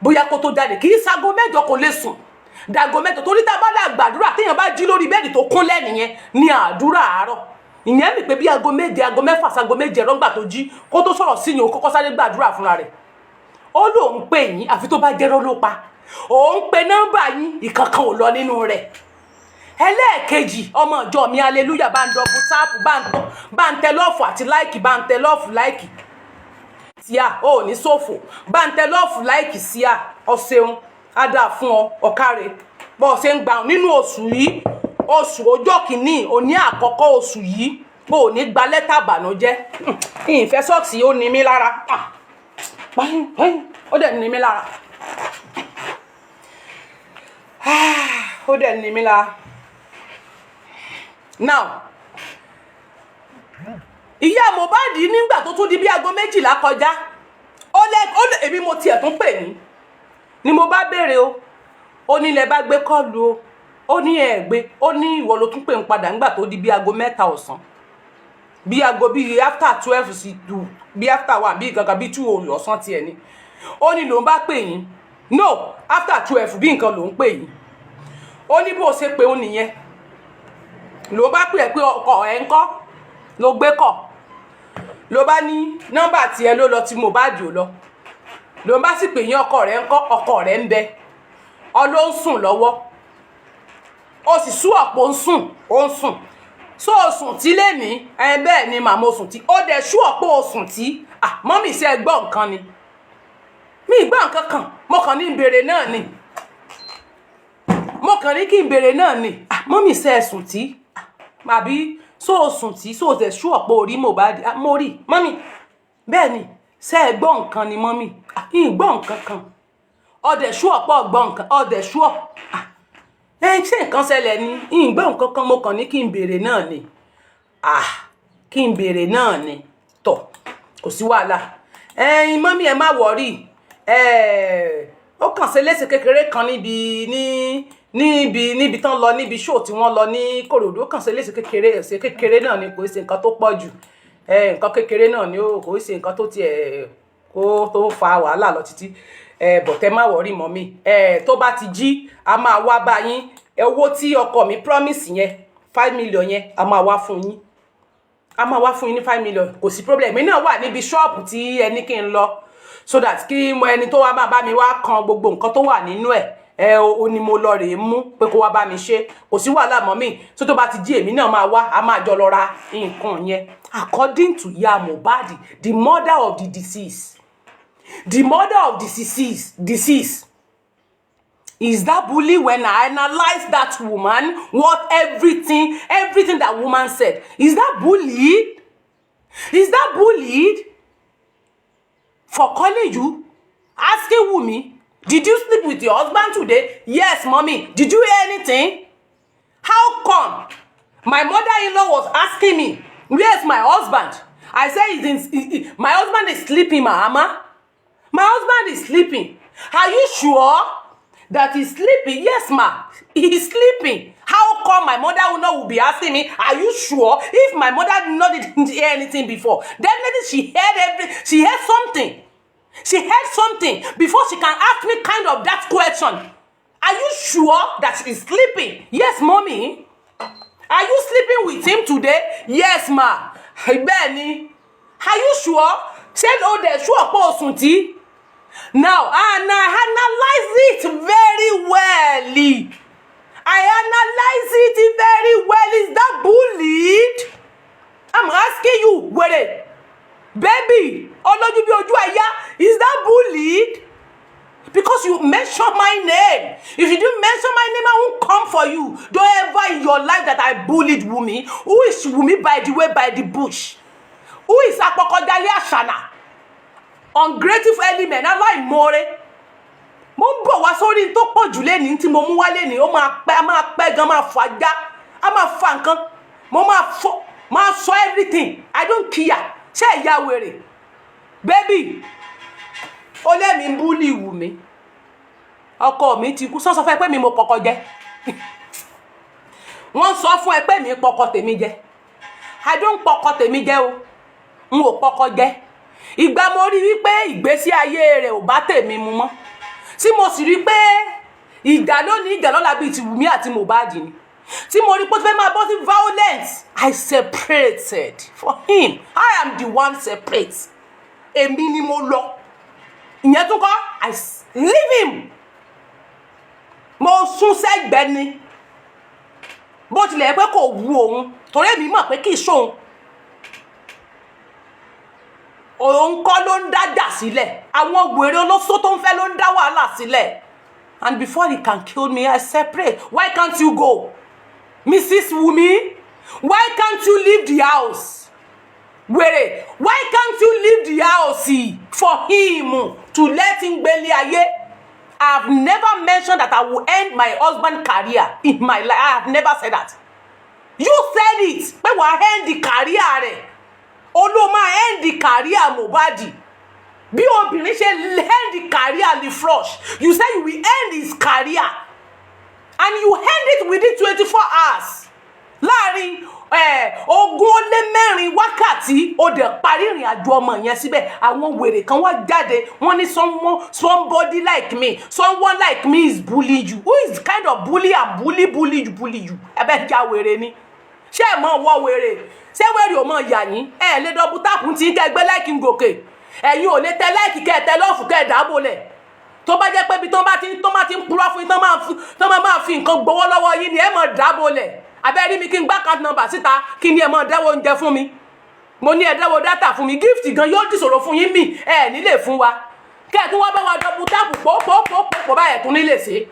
bóyá kó tó jáde kì í sago 8 kò lè sùn dàgò 8 torí tá a bá là gbàdúrà téèyàn bá jí lórí bẹ́ẹ̀dì tó kúnlẹ̀ nìyẹn ní àdúrà àárọ̀ ìyẹn mi pé bí aago 7 aago 6 sago 7 rọ́ngbà tó jí kó tó sọ̀rọ̀ sí yín ó kọ́kọ́ sáré gbàdúrà fúnra rẹ̀ ó lóun pè yín àfi tó bá jẹ́rọ́ ló pa òun pe nọ́mbà yín ìkankan ò lọ nínú rẹ̀ ẹlẹ́ẹ̀kejì ọmọ ìjọ mi hallelujah bá ń dọ̀bù táàpù bá ń tẹ lọ́ọ̀fù àti láìkì bá ń tẹ lọ́ọ̀fù láìkì síà ó ní ṣòfò bá ń tẹ lọ́ọ̀fù láìkì síà ọ̀ṣẹ̀un adá fún ọ ọ̀kárẹ̀ bọ́ ṣe ń gbà nínú oṣù yìí oṣù ọjọ́ kìíní òní àkọ́kọ́ oṣù yìí bó ò ní gba lẹ́tà ìbànújẹ́ ìfẹ́ sọ́ọ̀sì ó ní mí lára ó dẹ̀ ní mí lára ó dẹ̀ ní mí lára. Now ìyá Mohbad nígbà tó tún di bí aago 12 kọjá ó lè èmi mo tiẹ̀ tún pè ní ni mo bá béèrè ó ní lẹ bá gbé kọ́ọ̀lù ó ní ẹ̀gbẹ́ ó ní ìwọ ló tún pè ń padà nígbà tó di bí aago 3 ọ̀sán bí aago bí after 12 sí 2 bí after 1 bí gangan bí 2 ọ̀sán tiẹ̀ ni ó ní lòun bá pè yín no after 12 bí nǹkan lòun pè yín ó ní bó ṣe pé ó nìyẹn ló bá pè é pé ọkọ ẹ̀ ń kọ́ ló gbé kọ̀ ló bá ní nọ́mbà tiẹ̀ ló lọ tí Mohbad ò lọ ló bá sì pè yín ọkọ rẹ̀ ń kọ́ ọkọ rẹ̀ ń bẹ ọ ló ń sùn lọ́wọ́ ó sì sú ọ̀pọ̀ ó ń sùn so sùn tí lè ní bẹ́ẹ̀ ni màmá sùn tí ó dẹ̀ sú ọ̀pọ̀ sùn tí mọ́mì ṣe gbọ́ nǹkan ni mi gbọ́ nǹkan kan mo kàn ní ìbéèrè náà ni mo kàn ní kí ìbéèrè náà ni mọ́mì ṣe sùn tí màbí so sùn tí so dẹ̀ sú ọ̀pọ̀ orí Mohbad mo rí mọ́mì bẹ́ẹ̀ ni ṣe gbọ́ nǹkan ni mọ́mì ìgbọ́ nǹkan kan ọdẹ̀ sú ọ̀pọ̀ gbọ́ nǹkan ọdẹ̀ sú ọ̀ ṣé nǹkan ṣẹlẹ̀ ni ìgbọ́ nǹkan kan mo kàn ní kí n béèrè náà ni kí n béèrè náà ni tọ̀ kò sí wàhálà mọ́mì ẹ má wọ̀rí ó kàn ṣe léṣe kékeré kan níbi tán lọ níbi show tí wọ́n lọ ní Kòròdú ó kàn ṣe léṣe kékeré náà ni kò ṣe nǹkan tó pọ̀ jù nǹkan kékeré náà ni kò ṣe nǹkan tó tiẹ̀ kó tó fa wàhálà lọ títí bọ̀tẹ́ má wọ̀rí mọ́mì tó bá ti jí a máa wá bá yín owó tí ọkọ mi promise yẹn 5 million yẹn a máa wá fún yín ní 5 million kò sí problem mi náà wà níbi ṣọ́ọ̀pù tí ẹni kí n lọ so that kí mo ẹni tó wá máa bá mi wá kan gbogbo nǹkan tó wà nínú ó ní mo lọ rèé mú pé kó wá bá mi ṣe kò sí wàhálà mọ́mì so tó bá ti jí èmi náà máa wá a máa jọ lọ ra nǹkan yẹn according to ìyá Mohbad the mother of the deceased. The mother of the deceased is that bully when I analyze that woman, what everything that woman said. Is that bullied? Is that bullied? For calling you, asking Wumi, did you sleep with your husband today? Yes, mommy. Did you hear anything? How come? My mother-in-law was asking me, where's my husband? I said, my husband is sleeping, Mama. My husband is sleeping. Are you sure? that he's sleeping. Yes, ma, he's sleeping. How come my mother will be asking me, are you sure? If my mother didn't hear anything before, definitely she heard something. She heard something before she can ask me kind of that question. Are you sure that he's sleeping? Yes, mommy. Are you sleeping with him today? Yes, ma. Benny. Are you sure? Said, oh, they're sure, Sunti. Now, I analyze it very well. I analyze it very well. Is that bullied? I'm asking you, wait, baby, is that bullied? Because you mention my name. If you didn't mention my name, I won't come for you. Don't ever in your life that I bullied Wumi. Who is Wumi, by the way, by the bush? Who is Apokodali Ashana? Ungrateful element, aláìmoore. Mo ń bọ̀ wá sórí tó pọ̀ jù lẹ́ni tí mo mú wá lẹ́ni, ó máa pẹ́ gan, máa fọ ajá, a máa fa nǹkan, mo máa sọ everything. I don't care. Ṣé ìyá wèrè? Baby, ó lé mi bully Wumi. Ọkọ mi ti kú, sọ fún ẹ pé mi mo pọkọ jẹ. Wọ́n sọ fún ẹ pé mi pọkọ tèmi jẹ. I don't pọkọ tèmi jẹ o. N ò pọkọ jẹ. Ìgbà mo rí wípé ìgbésí ayé rẹ̀ ò bá tèmi mu mọ́. Tí mo sì rí pé ìjà lónìí ìjà lọ́la bíi ti Wùmí àti Mohbad ni. Tí mo rí pé ó fẹ́ máa bọ́ sí violence, I separated for him. I am the one separate. Èmi ni mo lọ. Ìyẹn tún kọ́, I leave him. Mo sún sẹ́gbẹ̀ẹ́ ni. Bó tilẹ̀ pé kò wù òun, torí èmi mọ̀ pé kì í ṣóhun. Òun kọ́ ló ń dájà sílẹ̀. Àwọn wèrè olóṣó tó ń fẹ́ ló ń dá wàhálà sílẹ̀. And before he can kill me, I separate. Why can't you go? Mrs. Wumi, why can't you leave the house? Wèrè, why can't you leave the house for him to let him gbélé ayé? I have never mentioned that I will end my husband's career in my life. I have never said that. You said it. Pé wàá end the career rẹ̀. Olóma end the career Mohbad. Bí obìnrin ṣe end the career the flush. You said you will end his career. And you end it within 24 hours. Láàrin ogún ó lé mẹ́rin wákàtí ó dẹ̀ parí ìrìn àjò ọmọ yẹn síbẹ̀. Àwọn wèrè kan wá jáde. Wọ́n ní somebody like me. Someone like me is bullying you. Who is kind of bully and bully you? Ẹbẹ̀ já wèrè ni. Ṣé ẹ mọ̀ wọ́ wèrè? Ṣé wèrè ò mọ̀ yà yín? Ẹ lè dọ́bù táàpù tí kẹ́ gbé láìkì ń gòkè. Ẹ̀yin ò lè tẹ láìkì kẹ́ tẹ lọ́ọ̀fù kẹ́ dábòlẹ̀. Tó bá jẹ́ pé bí tó bá ti ń purọ́ fún yín tó máa fi nǹkan gbowó lọ́wọ́ yín ni ẹ mọ̀ dábòlẹ̀. Abẹ́rí mi kí n gbá account number síta kí ni ẹ mọ̀ dẹ́wọ́ oúnjẹ fún mi. Mo ní ẹ dẹ́wọ́ data fún mi. Gift gan yóò dìṣòro fún yín mi. Ẹ nílé fún wa. Kẹ́ tún wá bá wa dọ́bù táàpù pòpòpòpò báyẹ̀ tún nílé ṣe.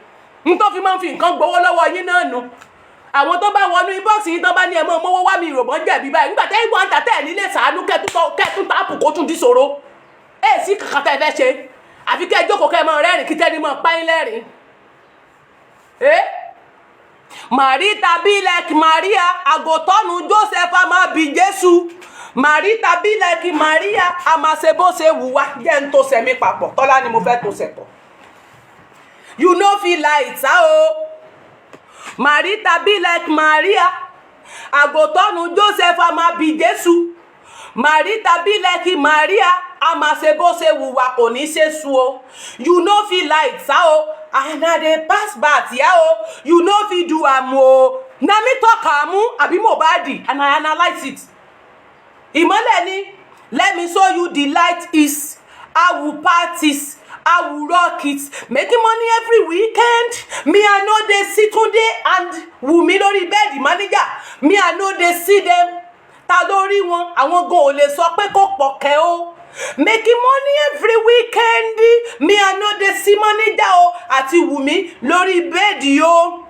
N tó fi máa ń fi nǹkan gbowó lọ́wọ́ yín náà nu. Àwọn tó bá wọnú inbox yìí tán bá ní ẹ mọ́ mọ́wọ́ wá mi ìròbọ́n jẹ̀bi báyìí nígbà tẹ́ ìwọ̀n àtà tẹ́ nílé sàánú kẹ́tún táàpù kó tún díṣòro. Sí kankan tẹ́ fẹ́ ṣe àfi kẹ́ jókòó kẹ́ mọ́ rẹ́rìn kí tẹ́ni mọ́ páyín lẹ́rìn. Marita be like Maria, àgùntàn Joseph a máa bí Jésù. Marita be like Maria, a máa ṣe bó ṣe wùwá. Jẹ́ n tó sẹ̀mí papọ̀, Tọ́lá ni mo fẹ́ tó sẹ̀pọ̀. You no feel like o. Marita be like Maria, àgùntàn Joseph a máa bí Jésù. Marita be like Maria, a máa ṣe bó ṣe wùwá kò ní ṣe sú o. You no feel like o. And I dey pass back o. You no fit do am o. Na me talk am abi Mohbad and I analyze it. Ìmọ́lẹ̀ ni, let me show you the light is. I will parties. I will rock it. Making money every weekend. Me, I know they see Tunde and Wumi lórí bed, manager. Me, I know they see them. Ta lórí wọn, àwọn gan ò lè sọ pé kò pọ̀kẹ́ o. Making money every weekend. Me, I know they see manager o. Àti Wumi lórí bed o.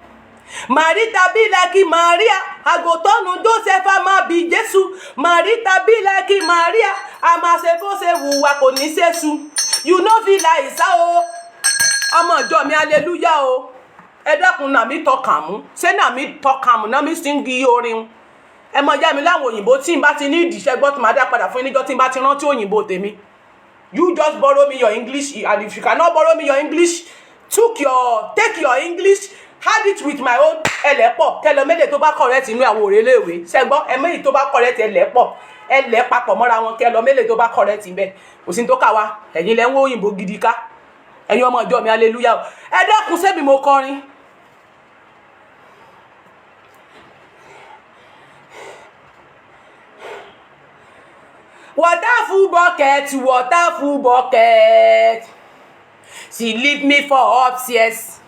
Marita be like Maria, àgùntàn Joseph a máa bí Jésù. Marita be like Maria, a máa ṣe bó ṣe wùwà kò ní ṣe sú. You no feel like o. Ọmọ ìjọ mi hallelujah o. Ẹ dákun na mi tọkàn ṣé na mi tọkàn na mi sing orin. Ẹ mọ̀ já mi láwọn òyìnbó tí n bá ti ní ìdíṣẹ́ gbọ́ tí máa dá padà fún yín níjọ́ tí n bá ti rántí òyìnbó tèmi. You just borrow me your English, and if you cannot borrow me your English take your English, had it with my own ẹlẹ́pọ̀ kẹlọ mẹ́lẹ̀ tó bá correct inú àwọn òrèléèwé ṣẹ́gbọ́n ẹ̀mẹ́yìn tó bá correct ẹlẹ́pọ̀ ẹlẹ́ papọ̀ mọ́ra wọn kẹlọ mẹ́lẹ̀ tó bá correct ń bẹ̀ kò sí tó kà wá ẹ̀yin lẹ́ ń wó òyìnbó gidi ká ẹ̀yin ọmọ ìjọ mi hallelujah ẹ dákun ṣebí mo kọrin. Water full bucket. She leave me for upstairs.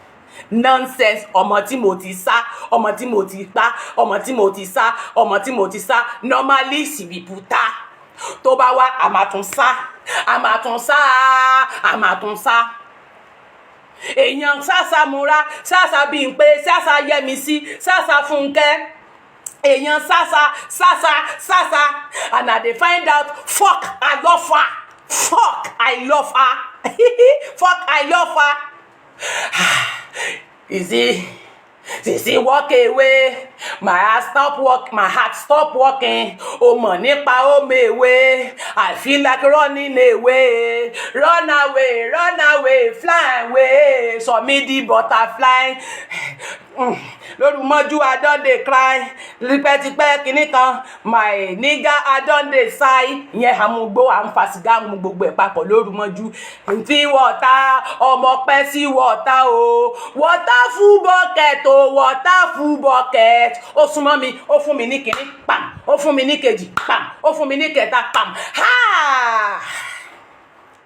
Nonsense. Ọmọ tí mo ti sá, ọmọ tí mo ti pa, ọmọ tí mo ti sá, ọmọ tí mo ti sá. Normally she be puta. Tó bá wá, a máa tún sá. Èèyàn Sasa Múra, Sasa Bímpé, Sasa Yẹ́misí, Sasa Fúnkẹ́. Èèyàn Sasa, and I dey find out, fuck, I love her. Fuck, I love her. You see, walk away. My heart stop working. Oh, money pa away. I feel like running away. Run away, fly away. So me the butterfly. Lord mọ́jú I don dey cry. Tipẹ́tipẹ́ kìíní kan. My nigga I don dey sigh. Ìyẹn àmúgbó àmúfàsígá mú gbogbo ẹ̀ papọ̀ lóru mọ́jú. Ntí wọ̀ta ọmọ pẹ́ sí wọ̀ta o. Water full bucket o. Water full bucket. Ó súnmọ́ mi, ó fún mi ní kìíní, pam. Ó fún mi ní kejì, pam. Ó fún mi ní kẹta, pam. Ha!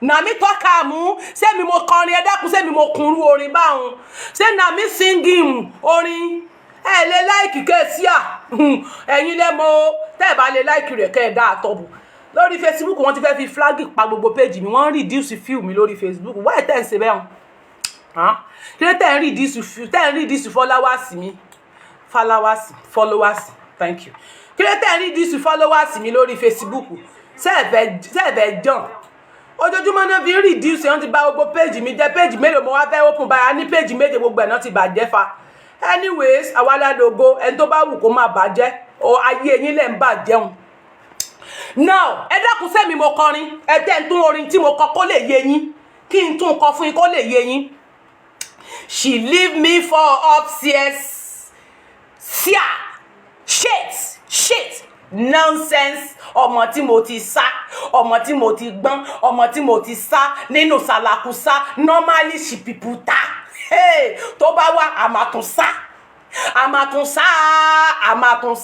Na mi tọ́ka mú, ṣé mi mo kọrin ẹ dákun, ṣé mi mo kunrú orin báhun, ṣé na mi singing orin ẹ lè láìkì kẹ́sí à ẹ̀yin lẹ́mọ tẹ́ ẹ bá lè láìkì rẹ̀ kẹ́ ẹ dá àtọ́bù lórí Facebook wọ́n ti fẹ́ fi flag pa gbogbo page mi wọ́n reduce view mi lórí Facebook why tẹ́ ẹ ṣe bẹ́ẹ̀ hàn kí ló tẹ́ ẹ reduce view tẹ́ ẹ reduce followers thank you kí ló tẹ́ ẹ reduce followers mi lórí Facebook ṣé ẹ fẹ́ jàn ojoojúmọ́ náà fi reduce wọ́n ti bà gbogbo page mi jẹ́ page mélòó mo wá fẹ́ open báyà ní page méje gbogbo ẹ̀ náà ti bàjẹ́ fa anyways àwa ládògo ẹni tó bá wù kó má bàjẹ́ o ayé yín lẹ́ ń bàjẹ́un now ẹ dákun sẹ́mi mo kọrin ẹ tẹ́ ń tún orin tí mo kọ kó lè yé yín kí n tún kọ fún yín kó lè yé yín she leave me for upstairs shit nonsense ọmọ tí mo ti sá ọmọ tí mo ti gbọ́n ọmọ tí mo ti sá nínú sàlàkùsá normally she people ta hey tó bá wá àmàtún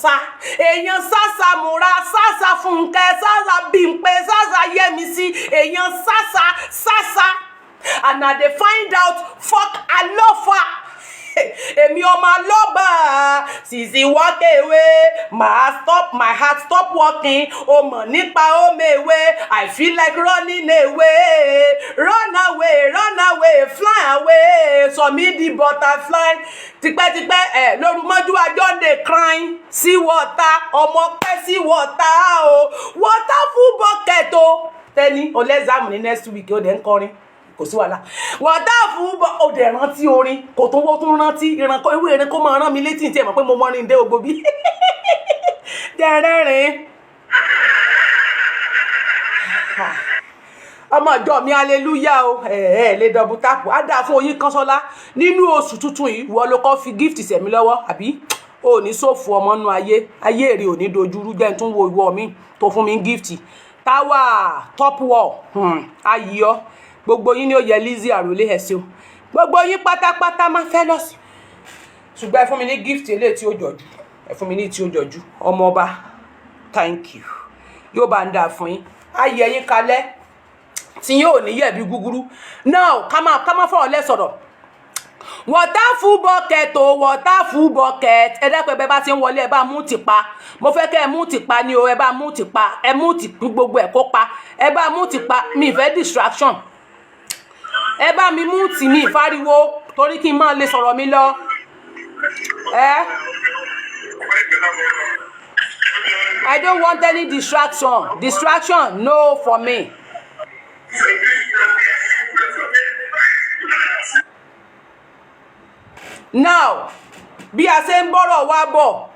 sá èèyàn Sasa Múra Sasa Fúnkẹ́ Sasa Bímpé Sasa Yẹ́misí èèyàn Sasa and I dey find out fuck I love her èmi ọmọ lọ́ba sisi walk away my heart stop working o mọ̀ nípa omewe I feel like running away run away fly away so me the butterfly tipẹ́tipẹ́ lóru mọ́jú I don dey cry sí water ọmọ pẹ́ sí water o water full bucket o tẹ́ni o lẹ́sàmù ní next week o dẹ̀ ń kọrin kò sí wàhálà water full bucket o dẹ̀ rántí orin kò tó wọ́n tún rántí ìrànkọ́ ewé erin kó máa rán mi létí tí ẹ̀ mọ̀ pé mo mọ́rin dé ogbó bí jẹ́rẹ́rìn ọmọ ìjọ mi hallelujah o lè dọ̀bù tápù á dáa fún oyin Kánṣọ́lá nínú oṣù tuntun yìí wọ́n ló kọ́ fi gift sẹ̀mí lọ́wọ́ àbí o ní sófù ọmọ nú ayé èrè ò ní dojúrú jẹ́ tún wo ìwọ mi tó fún mi gift táwà top wall ayọ̀ gbogbo yín ni ó yẹ Lizzy àròlé ẹ̀sìn gbogbo yín pátápátá máa fẹ́ lọ sí ṣùgbọ́n ẹ fún mi ní gift eléyìí tí ó jọjú ẹ fún mi ní tí ó jọjú ọmọ ọba thank you yóò bá ń dà fún yín ayẹ yín kalẹ̀ tí yóò ní yẹ̀bi gúgúrú now ká má fọ̀rọ̀ lẹ́sọ̀rọ̀ water full bucket o water full bucket ẹ dápẹ́ bẹ́ẹ̀ bá ti ń wọlé ẹ bá mú tìpa mo fẹ́ kẹ́ ẹ mú tìpa ni o ẹ bá mú tìpa ẹ mú tìpín gbogbo ẹ̀ kó pa ẹ bá mú tìpa mi ìfẹ́ distraction ẹ bá mi mú tì mí ìfáriwo torí kí n máa lè sọ̀rọ̀ mi lọ I don't want any distraction no for me. Now bí a ṣe ń bọ́rọ̀ wá bọ̀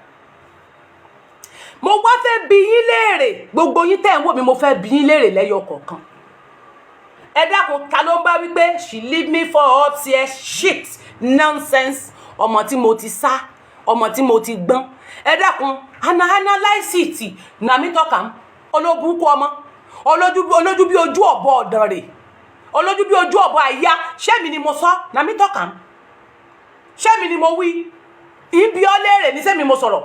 mo wá fẹ́ bi yín léèrè gbogbo yín tẹ́ ń wò mí mo fẹ́ bi yín léèrè lẹ́yọ kọ̀ọ̀kan ẹ dákun ta ló ń bá wí pé she leave me for upstairs shit nonsense ọmọ tí mo ti sá ọmọ tí mo ti gbọ́n ẹ dákun analyze it na mi talk am ológun kú ọmọ olójú bí ojú ọ̀bọ ọ̀dàn rẹ̀ olójú bí ojú ọ̀bọ àyà ṣé mi ni mo sọ na mi talk am ṣé mi ni mo wí ibi ọlẹ́rẹ̀ ní sẹ́mi mo sọ̀rọ̀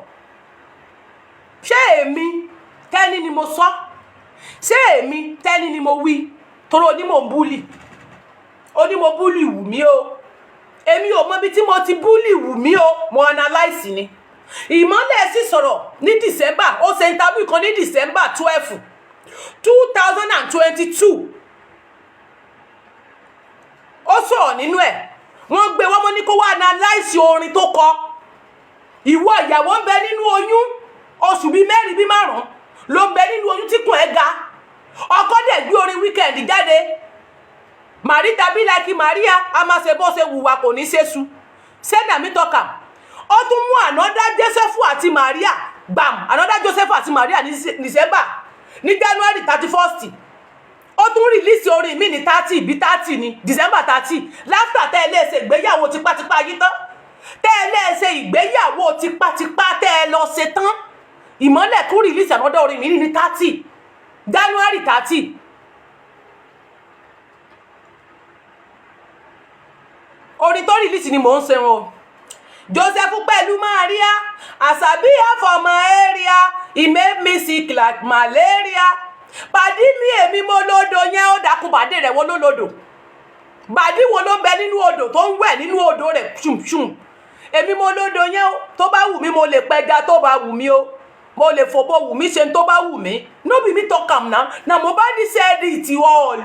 ṣé èmi tẹ́ni ni mo sọ ṣé èmi tẹ́ni ni mo wí toro onímọ̀ ń búlì onímọ̀ búlì wù mí o èmi ò mọ ibi tí mo ti búlì wù mí o mo analyse ni ìmọ́lẹ̀ sì sọ̀rọ̀ ní December ó ṣe interview kan ní December 12 2022 ó sọ̀rọ̀ nínú ẹ̀ wọ́n gbé wọ́n mọ́ ní kó wá analyse orin tó kọ ìwọ ìyàwó ń bẹ nínú oyún oṣù bíi mẹ́rin bíi márùn-ún ló ń bẹ nínú oyún tí kùn ẹ́ ga ọkọ dẹ̀ gbé orin weekend jáde Marita bí like Maria a máa ṣe bó ṣe wùwà kò ní ṣe su sẹ́dà mi tọ́ka ó tún mú another Joseph àti Maria gbam another Joseph àti Maria ní December ní January 31st ó tún release orin mi ní 30 bí 30 ní December 30 láfíà tẹ́ ẹ lè ṣe ìgbéyàwó tipátipá yìí tán tẹ́ ẹ lè ṣe ìgbéyàwó tipátipá tẹ́ ẹ lọ ṣe tán ìmọ́lẹ̀ tún release another orin mi ní 30 January 30 orin tó release ni mò ń ṣe wọn Joseph pẹ̀lú Maria Asabi for my area he made me sick like malaria pàdí mi èmi mo lódò yẹn ó dákun bàdé rẹ̀ wo ló lódò bàdí wo ló ń bẹ nínú odò tó ń wẹ̀ nínú odò rẹ̀ ṣùmṣùm èmi mo lódò yẹn tó bá wù mí mo lè pẹja tó bá wù mí o mo lè fòbó wù mí ṣe tó bá wù mí no be me talk am now na mo bá di said it all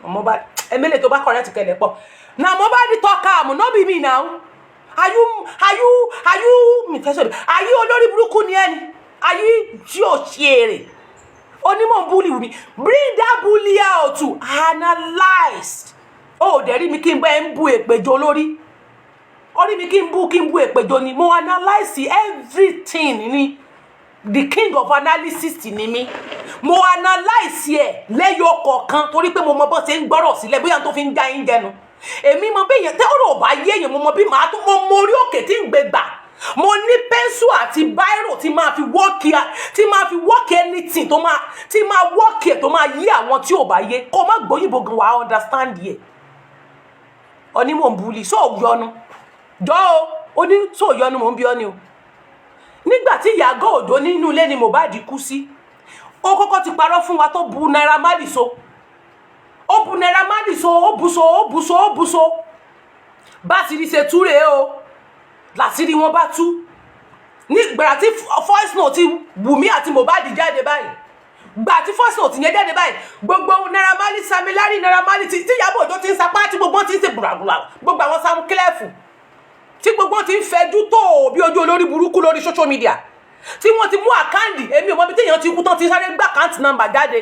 mo bá emele tó bá correct kele pọ̀ na mo bá di talk am no be me now are you mi fẹ́ sọ are you olórí burúkú ni ẹni are you tí o ṣeré onímọ̀ bully wù mí bring that bully out to analyze oh dẹ̀ rí mi kí n bá ń bu èpèjọ lórí orí mi kí n bu èpèjọ ni mo analyze everything ni the king of analysis ni mi mo analyze ẹ lẹ́yọ kọ̀ọ̀kan torí pé mo mọ bó ṣe ń gbọ́rọ̀ sílẹ̀ bóyá tó fi ń já yín jẹnu èmi mọ béèyàn tẹ́ ọ̀rọ̀ bá yé èèyàn mo mọ bí màá tún mo orí òkè tí ń gbé gbà mo ní pẹ́ńsù àti báírò tí máa fi wọ́ọ̀kì anything tó máa wọ́ọ̀kì ẹ̀ tó máa yí àwọn tí ò bá yé kó má gbóyìnbó gan wàá understand yẹ onímọ̀ ń bulí sóò yọnu jọ́ ó ní sóò yọnu mò ń bí ọ́ ni o nígbà tí iyaga òdó nínú ilé ni Mohbad kú sí ó kọ́kọ́ ti parọ́ fún wa tó bu Naira Marley so ó bu Naira Marley so ó bu so bá ti rí ṣe tú rèé o làṣírí wọn bá tú nígbà tí voice note Wùmí àti Mohbad jáde báyìí gbà tí voice note yẹn jáde báyìí gbogbo Naira Marley samilari Naira Marley tí Ìyábọ̀ Òjó ti ń sapá tí gbogbo ti ń ṣe gbùràgbùrà gbogbo àwọn Sam Clef tí gbogbo ti ń fẹjú tó bí ojú olórí burúkú lórí social media tí wọ́n ti mú àkáǹtì èmi ò mọ̀ bí téèyàn ti kú tán ti sáré gbé àkáǹtì nọ́mbà jáde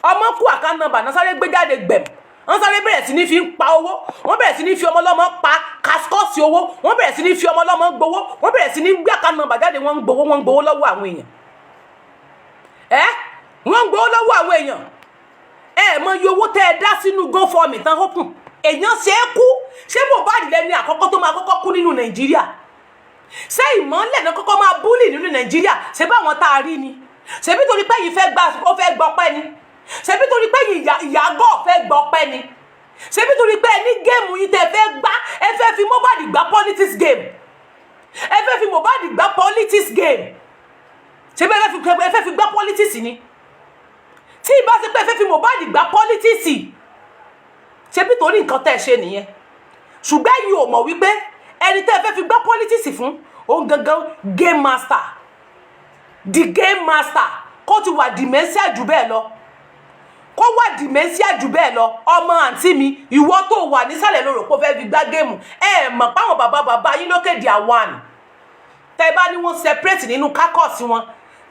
ọmọ kú àkáǹtì nọ́mbà náà sáré gbé jáde gbẹ̀m wọ́n sáré bẹ̀rẹ̀ sí ní fi ń pa owó wọ́n bẹ̀rẹ̀ sí ní fi ọmọ ọlọ́mọ pa kaskọ́ọ̀sì owó wọ́n bẹ̀rẹ̀ sí ní fi ọmọ ọlọ́mọ gbowó wọ́n bẹ̀rẹ̀ sí ní gbé àkáǹtì nọ́mbà jáde wọ́n ń gbowó lọ́wọ́ àwọn èèyàn wọ́n ń gbowó lọ́wọ́ àwọn èèyàn mọ iye owó tẹ́ ẹ dá sínú GoFundMe tán hókùn èèyàn ṣe é kú ṣé Mohbad lẹni àkọ́kọ́ tó máa kọ́kọ́ kú nínú Nàìjíríà ṣé ìmọ́lẹ̀ náà kọ́kọ́ máa búlì nínú Nàìjíríà ṣé báwọn tá a rí ni ṣebí torí pé yìí ó fẹ́ gbọ́pẹ́ ni ṣebí torí pé ìyàgò fẹ́ gbọ́pẹ́ ni ṣebí torí pé ní géèmù yìí tẹ́ fẹ́ gbá ẹ fẹ́ fi Mohbad gbá politics game ẹ fẹ́ fi Mohbad gbá politics game ṣebí ẹ fẹ́ fi gbá politics ni tí ìbá ṣe pé ẹ fẹ́ fi Mohbad gbá politics ṣebí torí nǹkan tẹ́ ṣe nìyẹn ṣùgbọ́n yìí ò mọ̀ wípé ẹni tẹ́ fẹ́ fi gbá politics fún òun gangan game master the game master kó ti wà dementia jù bẹ́ẹ̀ lọ kó wà dementia jù bẹ́ẹ̀ lọ ọmọ àǹtí mi ìwọ tó wà nísàlẹ̀ lórí òpó fẹ́ fi gbá géèmù mọ̀ páwọn bàbá yín lókè di àwọn tẹ́ bá ní wọ́n separate nínú kákọ́ọ̀sì wọn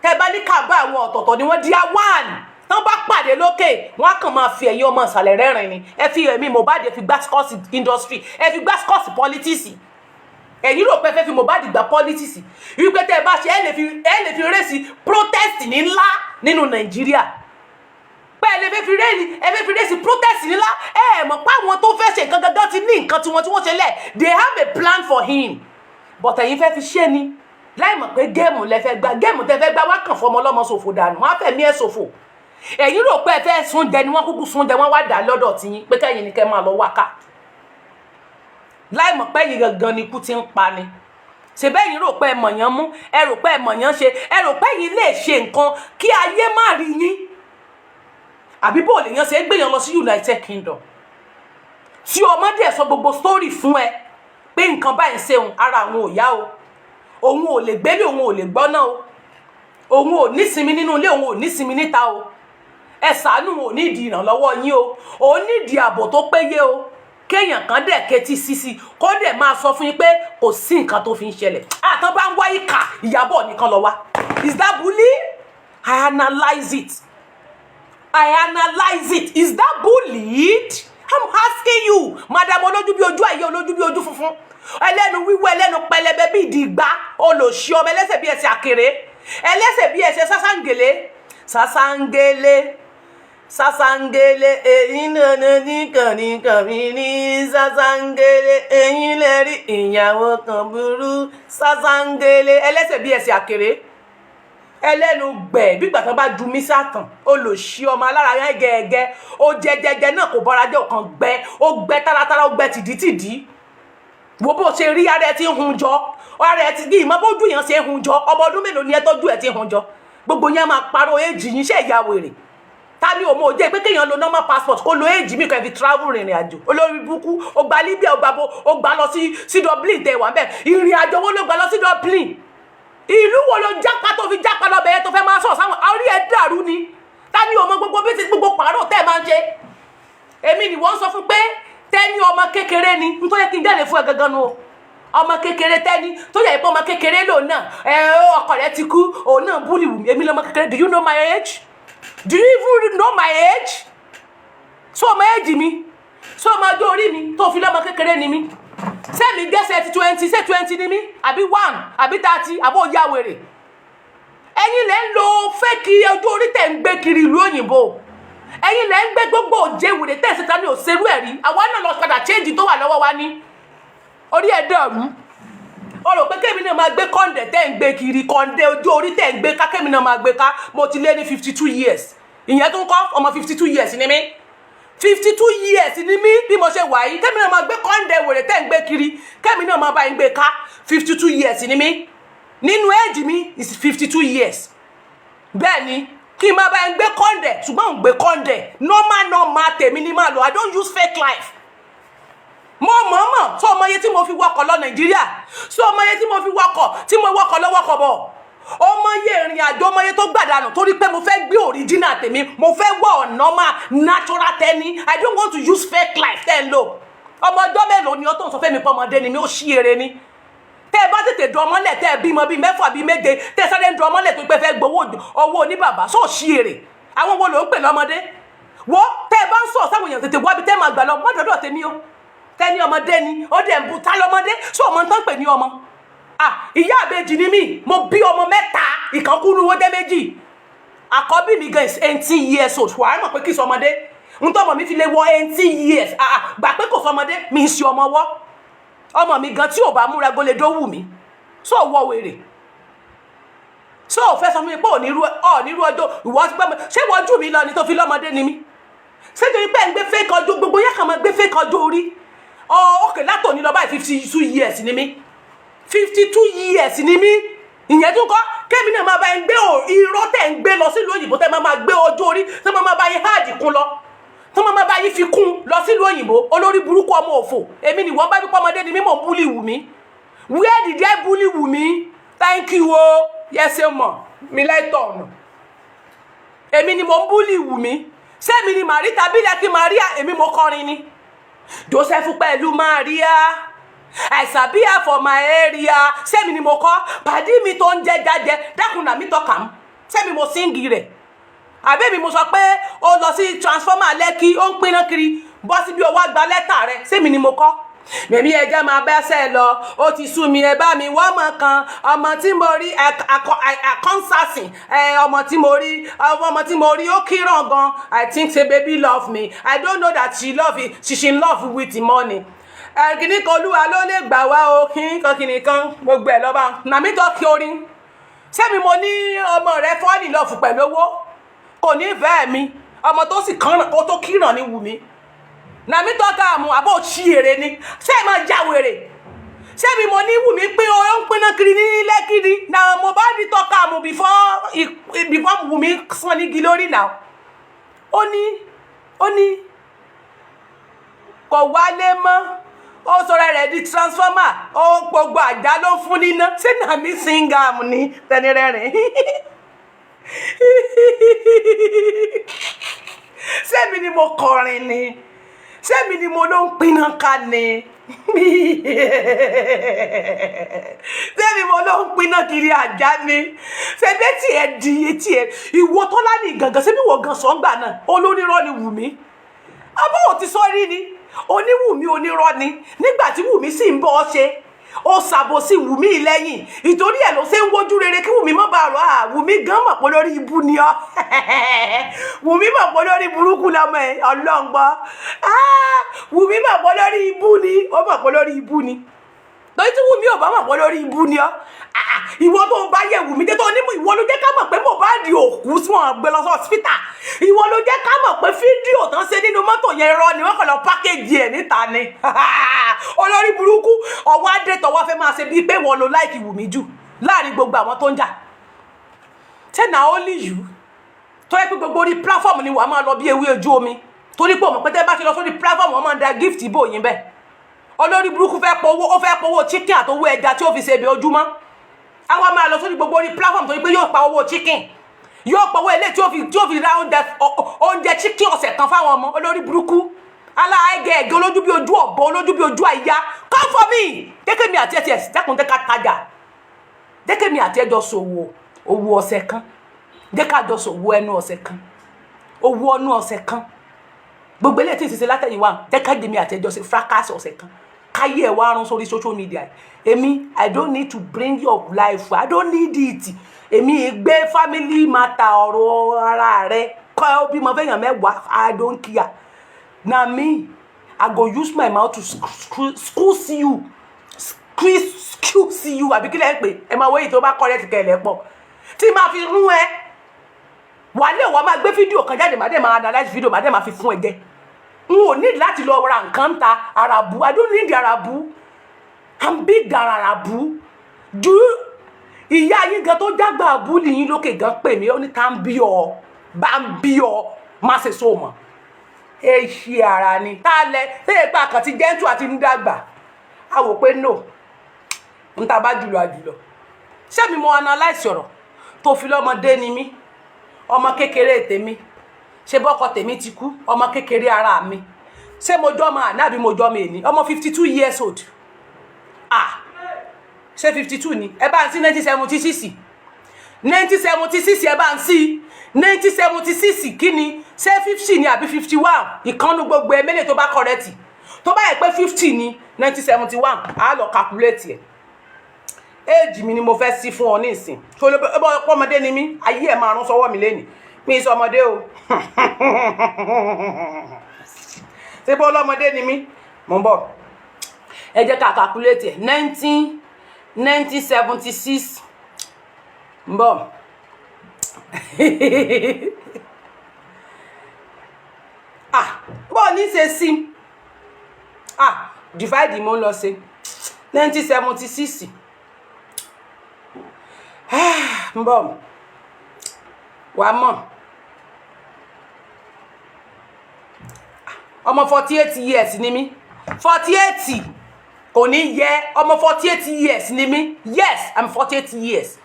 tẹ́ bá ní kábà àwọn ọ̀tọ̀ọ̀tọ̀ ni wọ́n di àwọn tán bá pàdé lókè wọ́n á kàn máa fi ẹ̀yìn ọmọ ìsàlẹ̀ rẹ́rìn ni ẹ fi ẹ̀mí Mohbad fi gbá scores industry ẹ fi gbá scores politics ẹ̀yin rò pé fẹ́ fi Mohbad gbá politics wípé tẹ́ bá ṣe ẹ lè fi rẹ́sì protest ní ńlá nínú Nàìjíríà pé ẹ lè fẹ́ fi rẹ́ẹ̀lì ẹ fẹ́ fi rẹ́ẹ̀sì protest ńlá ẹ mọ̀ pé àwọn tó fẹ́ ṣe nǹkan gangan ti ní nǹkan tí wọ́n ṣe lẹ̀ they have a plan for him but ẹ̀yin fẹ́ fi ṣe ni láì mọ̀ pé géèmù lẹ fẹ́ gba géèmù tẹ fẹ́ gba wá kàn fọmọ ọlọ́mọ ṣòfò dànù wọ́n á fẹ̀mí ẹ̀ ṣòfò ẹ̀yin rò pé ẹ fẹ́ súnjẹ ni wọ́n kúkú súnjẹ wọ́n wá dà lọ́dọ̀ tiyín pé kẹ́yìn ni kẹ́ máa lọ wákà láì mọ̀ pé ẹ̀yin gangan ni ikú ti ń pa ni ṣe bẹ́yìn rò pé ẹ mọ̀yán mú ẹ rò pé ẹ mọ̀yán ṣe ẹ rò pé ẹ̀yin lè ṣe nǹkan kí ayé má rí yín àbí bó lèèyàn ṣe é gbéyàn lọ sí United Kingdom tí ọmọdé ẹ̀ sọ gbogbo story fún ẹ pé nǹkan báyìí ṣe òun ara àwọn ò yá o òun ò lè gbélé òun ò lè gbọ́ná o òun ò nísinmi nínú ilé òun ò nísinmi níta o ẹ ṣàánú ò ní ìdí ìrànlọ́wọ́ yín o òun ní ìdí ààbò tó péye o kéèyàn kan dẹ̀ ketí sísí kó dẹ̀ máa sọ fún yín pé kò sí nǹkan tó fi ń ṣẹlẹ̀ àtàn bá ń wá ìkà Ìyábọ̀ nìkan lọ wá is that bullying? I analyze it is that bullied? I'm asking you madam olójú bí ojú ayé olójú bí ojú funfun ẹlẹ́nu wíwọ́ ẹlẹ́nu pẹlẹbẹ bí ìdìgbà olòṣì ọmọ ẹlẹ́sẹ̀ bí ẹsẹ̀ àkèré ẹlẹ́sẹ̀ bí ẹsẹ̀ sásangele ẹ̀yin náà nìkan mi ní sásangele ẹ̀yin lẹ́rí ìyàwó kan burú sásangele ẹlẹ́sẹ̀ bí ẹsẹ̀ àkèré ẹlẹ́nu gbẹ̀ bí gbàtàn bá ju mí sátàn olòṣì ọmọ alára yẹn gẹ́gẹ́ ó jẹjẹjẹ náà kò bọ́ra jẹ́ ọ̀kan gbẹ ó gbẹ táratára ó gbẹ tìdítìdí wo bó ṣe rí ara ẹ ti ń hun jọ ara ẹ ti di ìmọ̀ bójú yẹn ṣe ń hun jọ ọmọ ọdún mélòó ni ẹ tọ́jú ẹ ti ń hun jọ gbogbo yẹn máa parọ́ èjì yín ṣe ìyá wèrè ta ni òun ò jẹ́ pé kéèyàn lo normal passport kó lo èjì mi kan fi travel rìnrìn àjò olórí burúkú ó gba Libya ó gba bo ó gba lọ sí Dublin tẹ̀ wá bẹ́ẹ̀ ìrìn àjò wo ló gba lọ sí Dublin ìlú wo ló jápa tó fi jápa lọ bẹ̀yẹ tó fẹ́ máa sọ̀ sáwọn orí ẹ̀ dàrú ni ta ni òun gbogbo bí ti gbogbo pàrọ̀ tẹ́ máa ń ṣe èmi ni wọ́n sọ fún pé tẹ́ni ọmọ kékeré ni n tó yẹ kí n jáde fún ẹ gangan nu o ọmọ kékeré tẹ́ni tó yẹ pé ọmọ kékeré lòun náà ọkọ rẹ ti kú òun náà búlì wù mí èmi lọmọ kékeré do you know my age do you even know my age so ọmọ age mi so ọmọ ọjọ́ orí mi tó fi lọmọ kékeré ni mi sẹ́mi gẹ́sẹ̀ ti 20 ṣé 20 ni mí àbí 1 àbí 30 àbó ya wèrè ẹ̀yin lẹ́ ń lo fẹ́ẹ̀kì ọjọ́ orí tẹ̀ ń gbé kiri ìlú òyìnbó ẹ̀yin lẹ́ ń gbé gbogbo òjé wèrè tẹ̀ síta ní òṣèlú ẹ̀rí àwa náà lọ padà change tó wà lọ́wọ́ wa ní orí ẹ̀ dàrú o rò pé kémi náà máa gbé kọ́ńdẹ̀ tẹ̀ ń gbé kiri kọ́ńdẹ̀ ọjọ́ orí tẹ̀ ń gbé ká kémi náà máa gbé ká mo ti lé ní 52 years ìyẹn tó ń kọ́ ọmọ 52 years ni mí 52 years ni mí bí mo ṣe wà yìí kémi náà máa gbé kọ́ńdẹ̀ wèrè tẹ̀ ń gbé kiri kémi náà máa bá ń gbé ká 52 years ni mí nínú éèjì mi is 52 years bẹ́ẹ̀ ni kí n máa bá ń gbé kọ́ńdẹ̀ ṣùgbọ́n ń gbé kọ́ńdẹ̀ normal tèmi ni máa lò I don't use fake life mo mọ̀ọ́mọ̀ tó ọmọ yẹn tí mo fi wọkọ̀ lọ Nàìjíríà tó ọmọ yẹn tí mo fi wọkọ̀ lọ́wọ́kọ̀ bọ̀ ọmọ yẹn ìrìn àjò ọmọ yẹn tó gbàdánù torí pé mo fẹ́ gbé original tèmi mo fẹ́ wọ normal natural tẹ́ni I don't want to use fake life tẹ́ ń lò ọmọ ọjọ́ mélòó ni ó tó ń sọ fẹ́mi pọ́ ọmọdé ni mi ó ṣí eré ni tẹ́ ẹ bá tètè dùn ọmọlẹ̀ tẹ́ ẹ bímọ bíi 6 bíi 7 tẹ́ ẹ sáré ń dùn ọmọlẹ̀ tó pé fẹ́ gbowó owó oníbàbà sóò ṣí èrè àwọn wo ló ń pè lọ́mọdé wo tẹ́ ẹ bá ń sọ sáwọn èèyàn tètè wá bí tẹ́ máa gbà lọ mọ́dọ̀dọ̀ tèmi o tẹ́ni ọmọdé ni ó dẹ̀ ń bu tá lọ́mọdé sọ ọmọ tán pè ní ọmọ ìyá àbejì ni mí mo bí ọmọ 3 ìkankúrú wọn dé méjì àkọ́bí mi gan is 18 years old wàá mọ̀ pé kì í sọ ọmọdé ń tọ́ ọmọ mi fi lè wọ 18 years gbà pé kò sọ ọmọdé mi ń ṣe ọmọ wọ́ ọmọ mi gan tí ò bá múra gólé dó wù mí so wọ wèrè so fẹ́ sọ fún mi pé onírú ọjọ́ ìwọ ti pẹ́ ṣé wọ́n jù mí lọ ni tó fi lọ́mọdé ni mí ṣé torí pé ń gbé fake ọjọ́ gbogbo yẹn kàn máa gbé fake ọjọ́ orí òkè látòní lọ báyìí 52 years ni mí 52 years ni mí ìyẹn tún kọ́ kémi náà máa bá ń gbé irọ́ tẹ̀ ń gbé lọ sílùú òyìnbó tẹ́ máa gbé ọjọ́ orí tẹ́ máa bá yín háàdì kún lọ tọ́ máa bá yín fi kún lọ sílùú òyìnbó olórí burúkú ọmọ òfò èmi ni wọ́n bá wípé ọmọdé ni mí mò ń búlì wù mí where did I bully wù mí thank you o yẹsẹ mọ mi láìtọ̀ ọ̀nà èmi ni mò ń búlì wù mí sẹ́mi ni Marita bílẹ̀ kí Maria èmi mo kọrin ni Joseph pẹ̀lú Maria àìsàbíà for my area sẹ́mi ni mo kọ́ pàdí mi tó ń jẹ́ jájẹ dákùnà mi tọ́ka m sẹ́mi mo síngì rẹ̀ àbí mi mo sọ pé ó lọ sí transformer Lẹ́kì ó ń pinná kiri bọ́ sí bí owó àgbà lẹ́tà rẹ̀ sẹ́mi ni mo kọ́ mèmí ẹjẹ́ máa bẹ́sẹ̀ lọ ó ti sú mi ẹ bá mi wọ́n mọ̀ kan ọmọ tí mo rí àkọ́nsásìn ọmọ tí mo rí ó kíràn gan. I think say baby love me. I don't know that she in love with the money. Kìnní kan olúwa ló lè gbà wá o kìnní kan gbogbo ẹ̀ lọ́ba nàmí tó kí orin sẹ́mi mo ní ọmọ rẹ fọ́ọ̀nì lọ́ọ̀fù pẹ̀lú owó kò ní ìfẹ́ mi ọmọ tó sì kàn kó tó kíràn ní Wùmí nàmí tó ká àmú àbọ̀ òṣì èrè ni ṣé ẹ máa já wèrè sẹ́mi mo ní Wùmí pé ó ń pinná kiri ní lẹ́kìrì náà mo bá ní tó ká àmú before Wùmí sàn nígi lórí náà ó ní kò wálé mọ́ ó sọ̀rọ̀ rẹ̀ di transformer ó gbogbo àjà ló fún níná ṣé nàmí singam ní tẹnirẹ́rìn sẹ́mi ni mo kọrin ni sẹ́mi ni mo ló ń pinná ká ni sẹ́mi mo ló ń pinná kiri àjà ni ṣebí tiẹ̀ di etí ẹ̀ ìwọ Tọ́lání gangan ṣebí wọ gan sọ́ngbà náà olórírọ́ ni Wùmí abọ́ ò ti sọ rí ni oníwùmí onírọ́ ni nígbà tí Wùmí sì ń bọ́ ọ ṣe ó ṣàbòsí Wùmí lẹ́yìn ìtorí ẹ̀ ló ṣe ń wojú rere kí Wùmí má bàa rọ Wùmí gan mọ̀ pé lórí ibú ni ọ́ Wùmí mọ̀ pé lórí burúkú lọ́mọ ẹ̀ ọlọ́ngbọ́ Wùmí mọ̀ pé lórí ibú ni ó mọ̀ pé lórí ibú ni torí tí Wùmí ò bá mọ̀ pé lórí ibú ni ọ́ ìwọ tó bá yẹ Wùmí dé tó onímọ̀ ìwọ ló jẹ́ ká mọ̀ pé Mohbad òkú tí wọ́n gbé lọ sí hospital ìwọ ló jẹ́ ká mọ̀ pé fídíò tán ṣe nínú mọ́tò yẹn irọ́ ni wọ́n kàn lọ pákéjì ẹ̀ níta ni olórí burúkú ọwọ́ adé tọwọ́ fẹ́ máa ṣe bíi pé wọ́n lo láìkì Wùmí jù láàrin gbogbo àwọn tó ń jà ṣé na only you tó yẹ pé gbogbo orí platform ni wàá máa lọ bí ewé ojú omi torí pé ọmọ pé tẹ́ bá ti lọ sórí platform wọ́n máa ń da gift bò yín bẹ́ẹ̀ olórí burúkú fẹ́ powó chicken àtowó ẹja tí ó fi ṣe ibi ojúmọ́ àwọn máa lọ sórí gbogbo orí platform torí pé yóò pa owó chicken yóò pa owó ilé tí ó fi ra oúnjẹ chicken ọ̀sẹ̀ kan fáwọn ọmọ olórí burúkú aláàgẹ̀ ẹ̀gẹ́ olójú bí ojú ọ̀bọ olójú bí ojú àyà come for me jẹ́kẹ́ mi àti ẹ̀tì ẹ̀sìtẹ́kùn jẹ́ ká tajà jẹ́kẹ́ mi àti ẹjọ́ sòwò owó ọ̀sẹ̀ kan jẹ́ ká jọ sòwò ẹnu ọ̀sẹ̀ kan owó ọ̀nù ọ̀sẹ̀ kan gbogbo ilé tí ìṣiṣẹ́ látẹ̀yìnwá jẹ́ ká jẹ́ mi àti ẹjọ́ sí fracas ọ̀sẹ̀ kan káyé ẹ̀ wá rún sórí social media èmi I don't need to bring your life I don't need it èmi gbé family matter ọ̀rọ̀ ara rẹ kọ́ ẹ bí mo fẹ́yàn mẹ́wàá I don't care na me I go use my mouth to excuse you àbí kí lẹ́ ń pè ẹ máa wéyìí tó bá correct kẹlẹ̀ pọ̀ tí máa fi rún ẹ wà lé wa máa gbé fídíò kan jáde màdé máa analyze fídíò màdé máa fi fún ẹ jẹ n ò ní láti lọ ra nǹkan ta arabu I don't need arabu I'm big than arabu do ìyá yín gan tó jágbá abúlé yín lókè gan pè mí ó ní tá ń bí ọ bá ń bí ọ má ṣe so mọ́ ẹ ṣe ara ni tá lẹ tẹ́lẹ̀ pé àkàntì gentle àti ń dàgbà a wò pé no ń ta bá jùlọ àjùlọ ṣé mi mo analyze ọ̀rọ̀ tó fi lọ́mọdé ni mí ọmọ kékeré tèmi ṣé bọ́kọ tèmi ti kú ọmọ kékeré ara mi ṣé mo jọ́ máa náà bí mo jọ́ mi ní ọmọ 52 years old ṣé 52 ni ẹ bá ń sí 1976 ẹ bá ń sí 1976 kí ni ṣé 50 ni àbí 51 ìkànnù gbogbo ẹ̀mẹ́lẹ̀ tó bá correct tó bá yẹ pé 50 ni 1971 á lọ calculate ẹ̀ age mi ni mo fẹ́ sí fún ọ ní ìsìn tó lè ọmọdé ni mí ayé ẹ̀ máa rún sọ́wọ́ mi lẹ́nìí mi sọ ọmọdé o ṣé bó ọlọ́mọdé ni mí mo ń bọ̀ ẹ jẹ́ ká calculate ẹ̀ 1976 ń bọ̀ bọ́ọ̀ ní ṣe sí divide mo ń lọ sí 1976 ń bọ̀ wà mọ̀ ọmọ 48 years ni mí 48 kò ní yẹ ọmọ 48 years ni mí yes I'm 48 years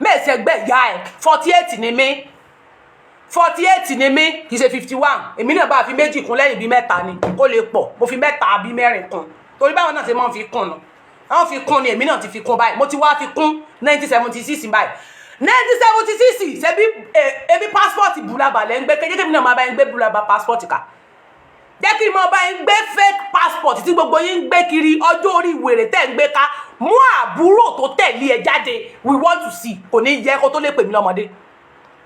mẹ́ẹ̀sẹ̀ gbẹ̀ ya ẹ̀ 48 ni mí 48 ni mí kì í ṣe 51 èmi náà bá fi méjì kún lẹ́yìn bí mẹ́ta ni kó lè pọ̀ mo fi mẹ́ta bí mẹ́rin kún torí báwọn náà ṣe máa ń fi kún nù àwọn fi kún ni èmi náà ti fi kún báyìí mo ti wá fi kún 1976 báyìí 1976 ṣebí ebi passport bulaba lẹ́ ń gbé kéjé kémi náà máa bá ń gbé bulaba passport ká jẹ́ kí mo bá yín gbé fake passport tí gbogbo yín gbé kiri ọjọ́ orí wèrè tẹ́ ń gbé ká mú àbúrò tó tẹ̀lé ẹ jáde we want to see kò ní yẹ kó tó lè pè mí lọ́mọdé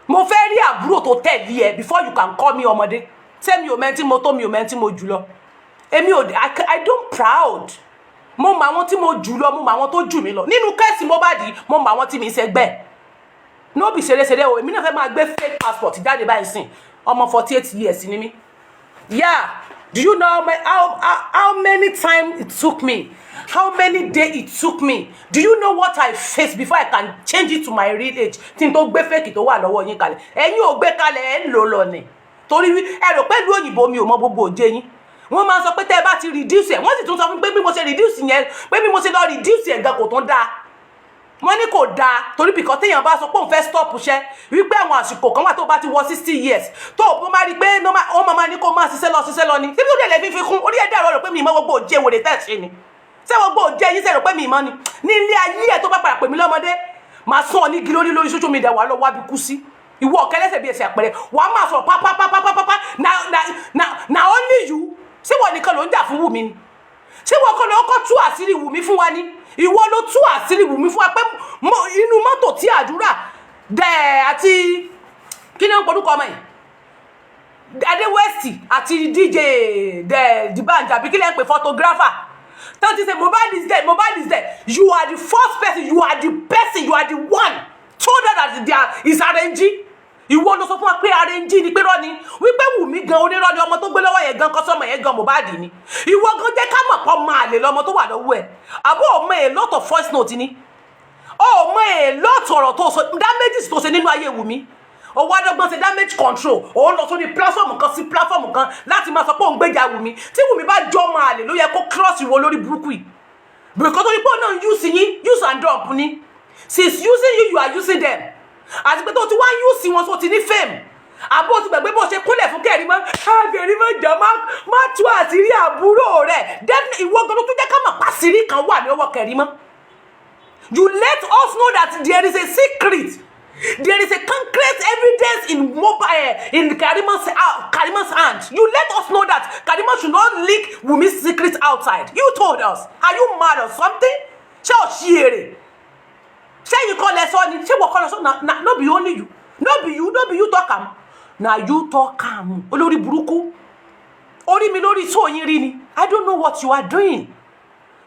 mo fẹ́ rí àbúrò tó tẹ̀lé ẹ before you can call me ọmọdé ṣé mi ò mẹ́ntí mo tó mi ò mẹ́ntí mo jù lọ èmi ò I don't proud mo mọ àwọn tí mo jù lọ mo mọ àwọn tó jù mí lọ nínú kẹ́sì Mohbad mo mọ àwọn tí mi ṣẹgbẹ́ no be ṣeréṣeré o èmi náà fẹ́ máa gbé fake passport jáde báyìí sìn ọmọ 48 years ni mí yeah do you know how many times it took me how many days it took me do you know what I faced before I can change it to my real age tí n tó gbé fake tó wà lọ́wọ́ yín kalẹ̀ ẹ̀yin ò gbé kalẹ̀ ẹ̀ ń lò lọ ni torí ẹ rò pé ìlú òyìnbó mi ò mọ gbogbo òjé yín wọ́n máa sọ pé tẹ́ ẹ bá ti reduce ẹ̀ wọ́n sì tún sọ fún pé bí mo ṣe reduce yẹn pé bí mo ṣe lọ reduce ẹ̀ gan kò tún dáa wọ́n ní kò dáa torí bìkan téèyàn bá sọ pé òun fẹ́ stop iṣẹ́ wípé àwọn àsìkò kan wà tó bá ti wọ 60 years tó o máa rí pé ó máa ní kó máa ṣiṣẹ́ lọ ni síbi ó dẹ̀ lè fi kún orí ẹ̀dá rẹ̀ rò pé mi ìmọ̀ gbogbo òjé wèrè tẹ̀ ṣe ni ṣé gbogbo òjé yín sẹ́rò pé mi ìmọ̀ ni ní ilé ayé ẹ̀ tó bá padà pè mí lọ́mọdé máa sún ọ ní igi lórí social media wà lọ́wọ́ bí kú sí ìwọ ọ̀kẹ́lẹ́sẹ̀ bí ẹsẹ̀ àpẹẹrẹ wà á máa sọ pápápápápápá na only you ṣé wọ́n nìkan ló ń jà fún Wùmí ni ṣé wọ́n kọ́ ló kọ́ tú àṣírí Wùmí fún wa ni ìwọ ló tú àṣírí Wùmí fún wa pé inú mọ́tò tí àdúrà dẹ̀ àti kí ni wọ́n porúkọ ọmọ yìí Adé West àti DJ D'banj àbí kí lẹ́ ń pè photographer tán ti say Mohbad is dead you are the first person you are the one told her that there is arranging ìwọ ló sọ fún wa pé arranging ni pé rọ́ ni wípé Wùmí gan onírọ́ ni ọmọ tó gbé lọ́wọ́ yẹn gan kọ́sọ́mọ yẹn gan Mohbad ni ìwọ gan jẹ́ ká mọ̀ pọ̀ máa lè lọ́mọ tó wà lọ́wọ́ ẹ̀ àbó ọmọ ẹ̀ lọ́tọ̀ voice note ni ọmọ ẹ̀ lọ́tọ̀ ọ̀rọ̀ tó sọ damages tó ṣe nínú ayé Wùmí owó adọ́gbọ́n ṣe damage control òun lọ sórí platform kan sí platform kan láti máa sọ pé òun gbèjà Wùmí tí Wùmí bá jọ máa lè ló yẹ kó cross ìwọ lórí burúkú yìí because tó ní pé òun náà use yín use and drop ni since using you are using them àti pé tó ti wá use wọn tó ti ní fame àbó ti gbàgbé bó ṣe kúnlẹ̀ fún Kẹ́rímọ́ jà má tú àṣírí àbúrò rẹ̀ ìwọ gan tó jẹ́ ká mọ̀ pàṣírí kan wà ní ọwọ́ Kẹ́rímọ́ you let us know that there is a secret there is a concrete evidence in Kẹ́rímọ́'s hand you let us know that Kẹ́rímọ́ should not leak Wùmí's secret outside you told us are you mad or something ṣé o ṣí èrè ṣé you call us on ṣé wọ́n call us on no be only you no be you talk am na you talk am olórí burúkú orí mi lórí sóyin rí ni I don't know what you are doing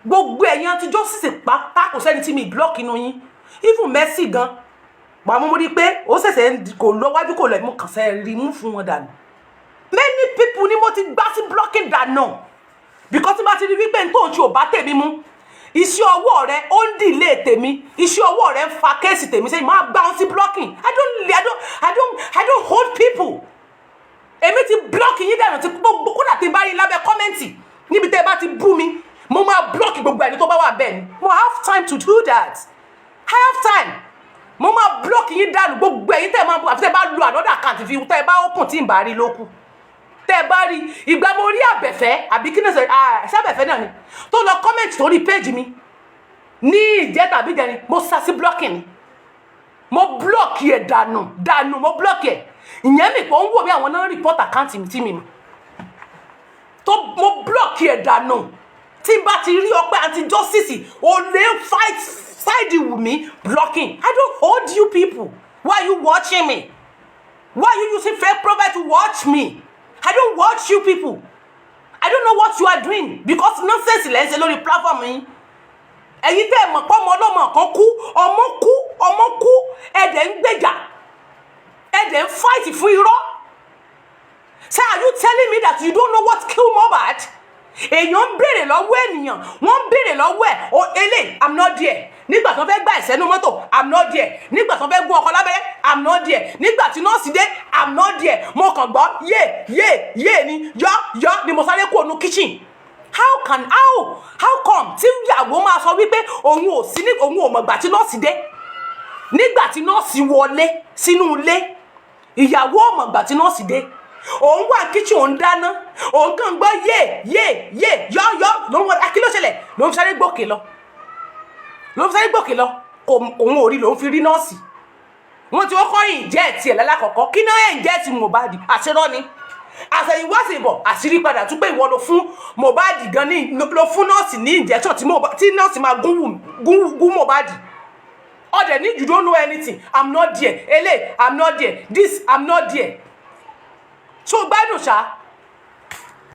gbogbo ẹ̀yin àti justice pátá kò sẹ́ni tí mi block inú yín even Mercy gan wà mo rí pé ó ṣẹ̀ṣẹ̀ kò lọ wájú kò lọ mú kàn sẹ́ rí mú fún wọn dànù many people ni mo ti gbá sí blocking dànù because tí bá ti rí wípé n tó ń ṣe ò bá tèmi mú iṣẹ́ ọwọ́ rẹ ó ń delay tèmi iṣẹ́ ọwọ́ rẹ ń fa kéèsì tèmi sẹ́yìn máa gbá wọn sí blocking I don't hold people èmi ti block yín dànù tí gbogbo kódà tí bá rí lábẹ́ kọ́mẹ́ǹtì níbi tẹ́ bá ti bú mi mo máa block gbogbo ẹni tó bá wà bẹ́ẹ̀ ni mo have time to do that I have time mo máa block yín dànù gbogbo ẹ̀yin tẹ́ máa bú àfi tẹ́ bá lu another account fi tẹ́ bá open tí n bá rí lókù tẹ́ bá rí ìgbà mo rí Àbẹ̀fẹ́ àbí kí ni ṣe Àbẹ̀fẹ́ náà ni tó lọ comment torí page mi ní ìjẹ́ tàbí jẹni mo sá sí blocking ni mo block ẹ̀ dànù mo block ẹ̀ ìyẹn mi pọ̀ ń wò bí àwọn náà report account mi tí mi mọ̀ tó mo block ẹ̀ dànù tí n bá ti rí ọpẹ́ anti justice ò lè fight side Wùmí blocking I don't hold you people why you watching me why you using fake profile to watch me I don't watch you people I don't know what you are doing because nonsense lẹ́ ń ṣe lórí platform yín ẹ̀yin tẹ́ ẹ̀ mọ̀ pé ọmọ ọlọ́mọ kan kú ọmọ kú ẹ̀dẹ̀ ń gbèjà ẹ̀dẹ̀ ń fight fún irọ́ say are you telling me that you don't know what kill Mohbad èèyàn ń béèrè lọ́wọ́ ènìyàn wọ́n ń béèrè lọ́wọ́ ẹ̀ o ele I'm not there nígbà tó fẹ́ gbà ìṣẹ́nu mọ́tò I'm not there nígbà tó fẹ́ gún ọkọ lábẹ́rẹ́ I'm not there nígbà tí nọ́ọ̀sì dé I'm not there mo kàn gbọ́ yé ni yọ ni mo sáré kó nu kitchen how come tí ìyàwó máa sọ wípé òun ò mọ̀gbà tí nọ́ọ̀sì dé nígbà tí nọ́ọ̀sì wọlé sínú ilé ìyàwó ò mọ̀gbà tí nọ́ọ̀sì dé òun wà kitchen òun dáná òun kàn gbọ́ yé yọ ló ń wọ akí ló ṣẹlẹ̀ ló ń sáré gbòkè lọ òun ò rí ló ń fi rí nọ́ọ̀sì wọ́n ti kọ́kọ́ ìjẹ́ tiẹ̀ lálákọ̀ọ́kọ́ kí náà ìjẹ́ ti Mohbad àṣírọ́ ni àṣẹ̀yìnwá àṣẹ̀yìnbọ̀ àṣírí padà tún pé ìwọ ló fún Mohbad gan ní ló fún nọ́ọ̀sì ní injection tí nọ́ọ̀sì máa gún Mohbad. Ọ̀dẹ̀ ní you don't know anything, I'm not there, ele I'm not there, this I'm not there. So gbádùn ṣá.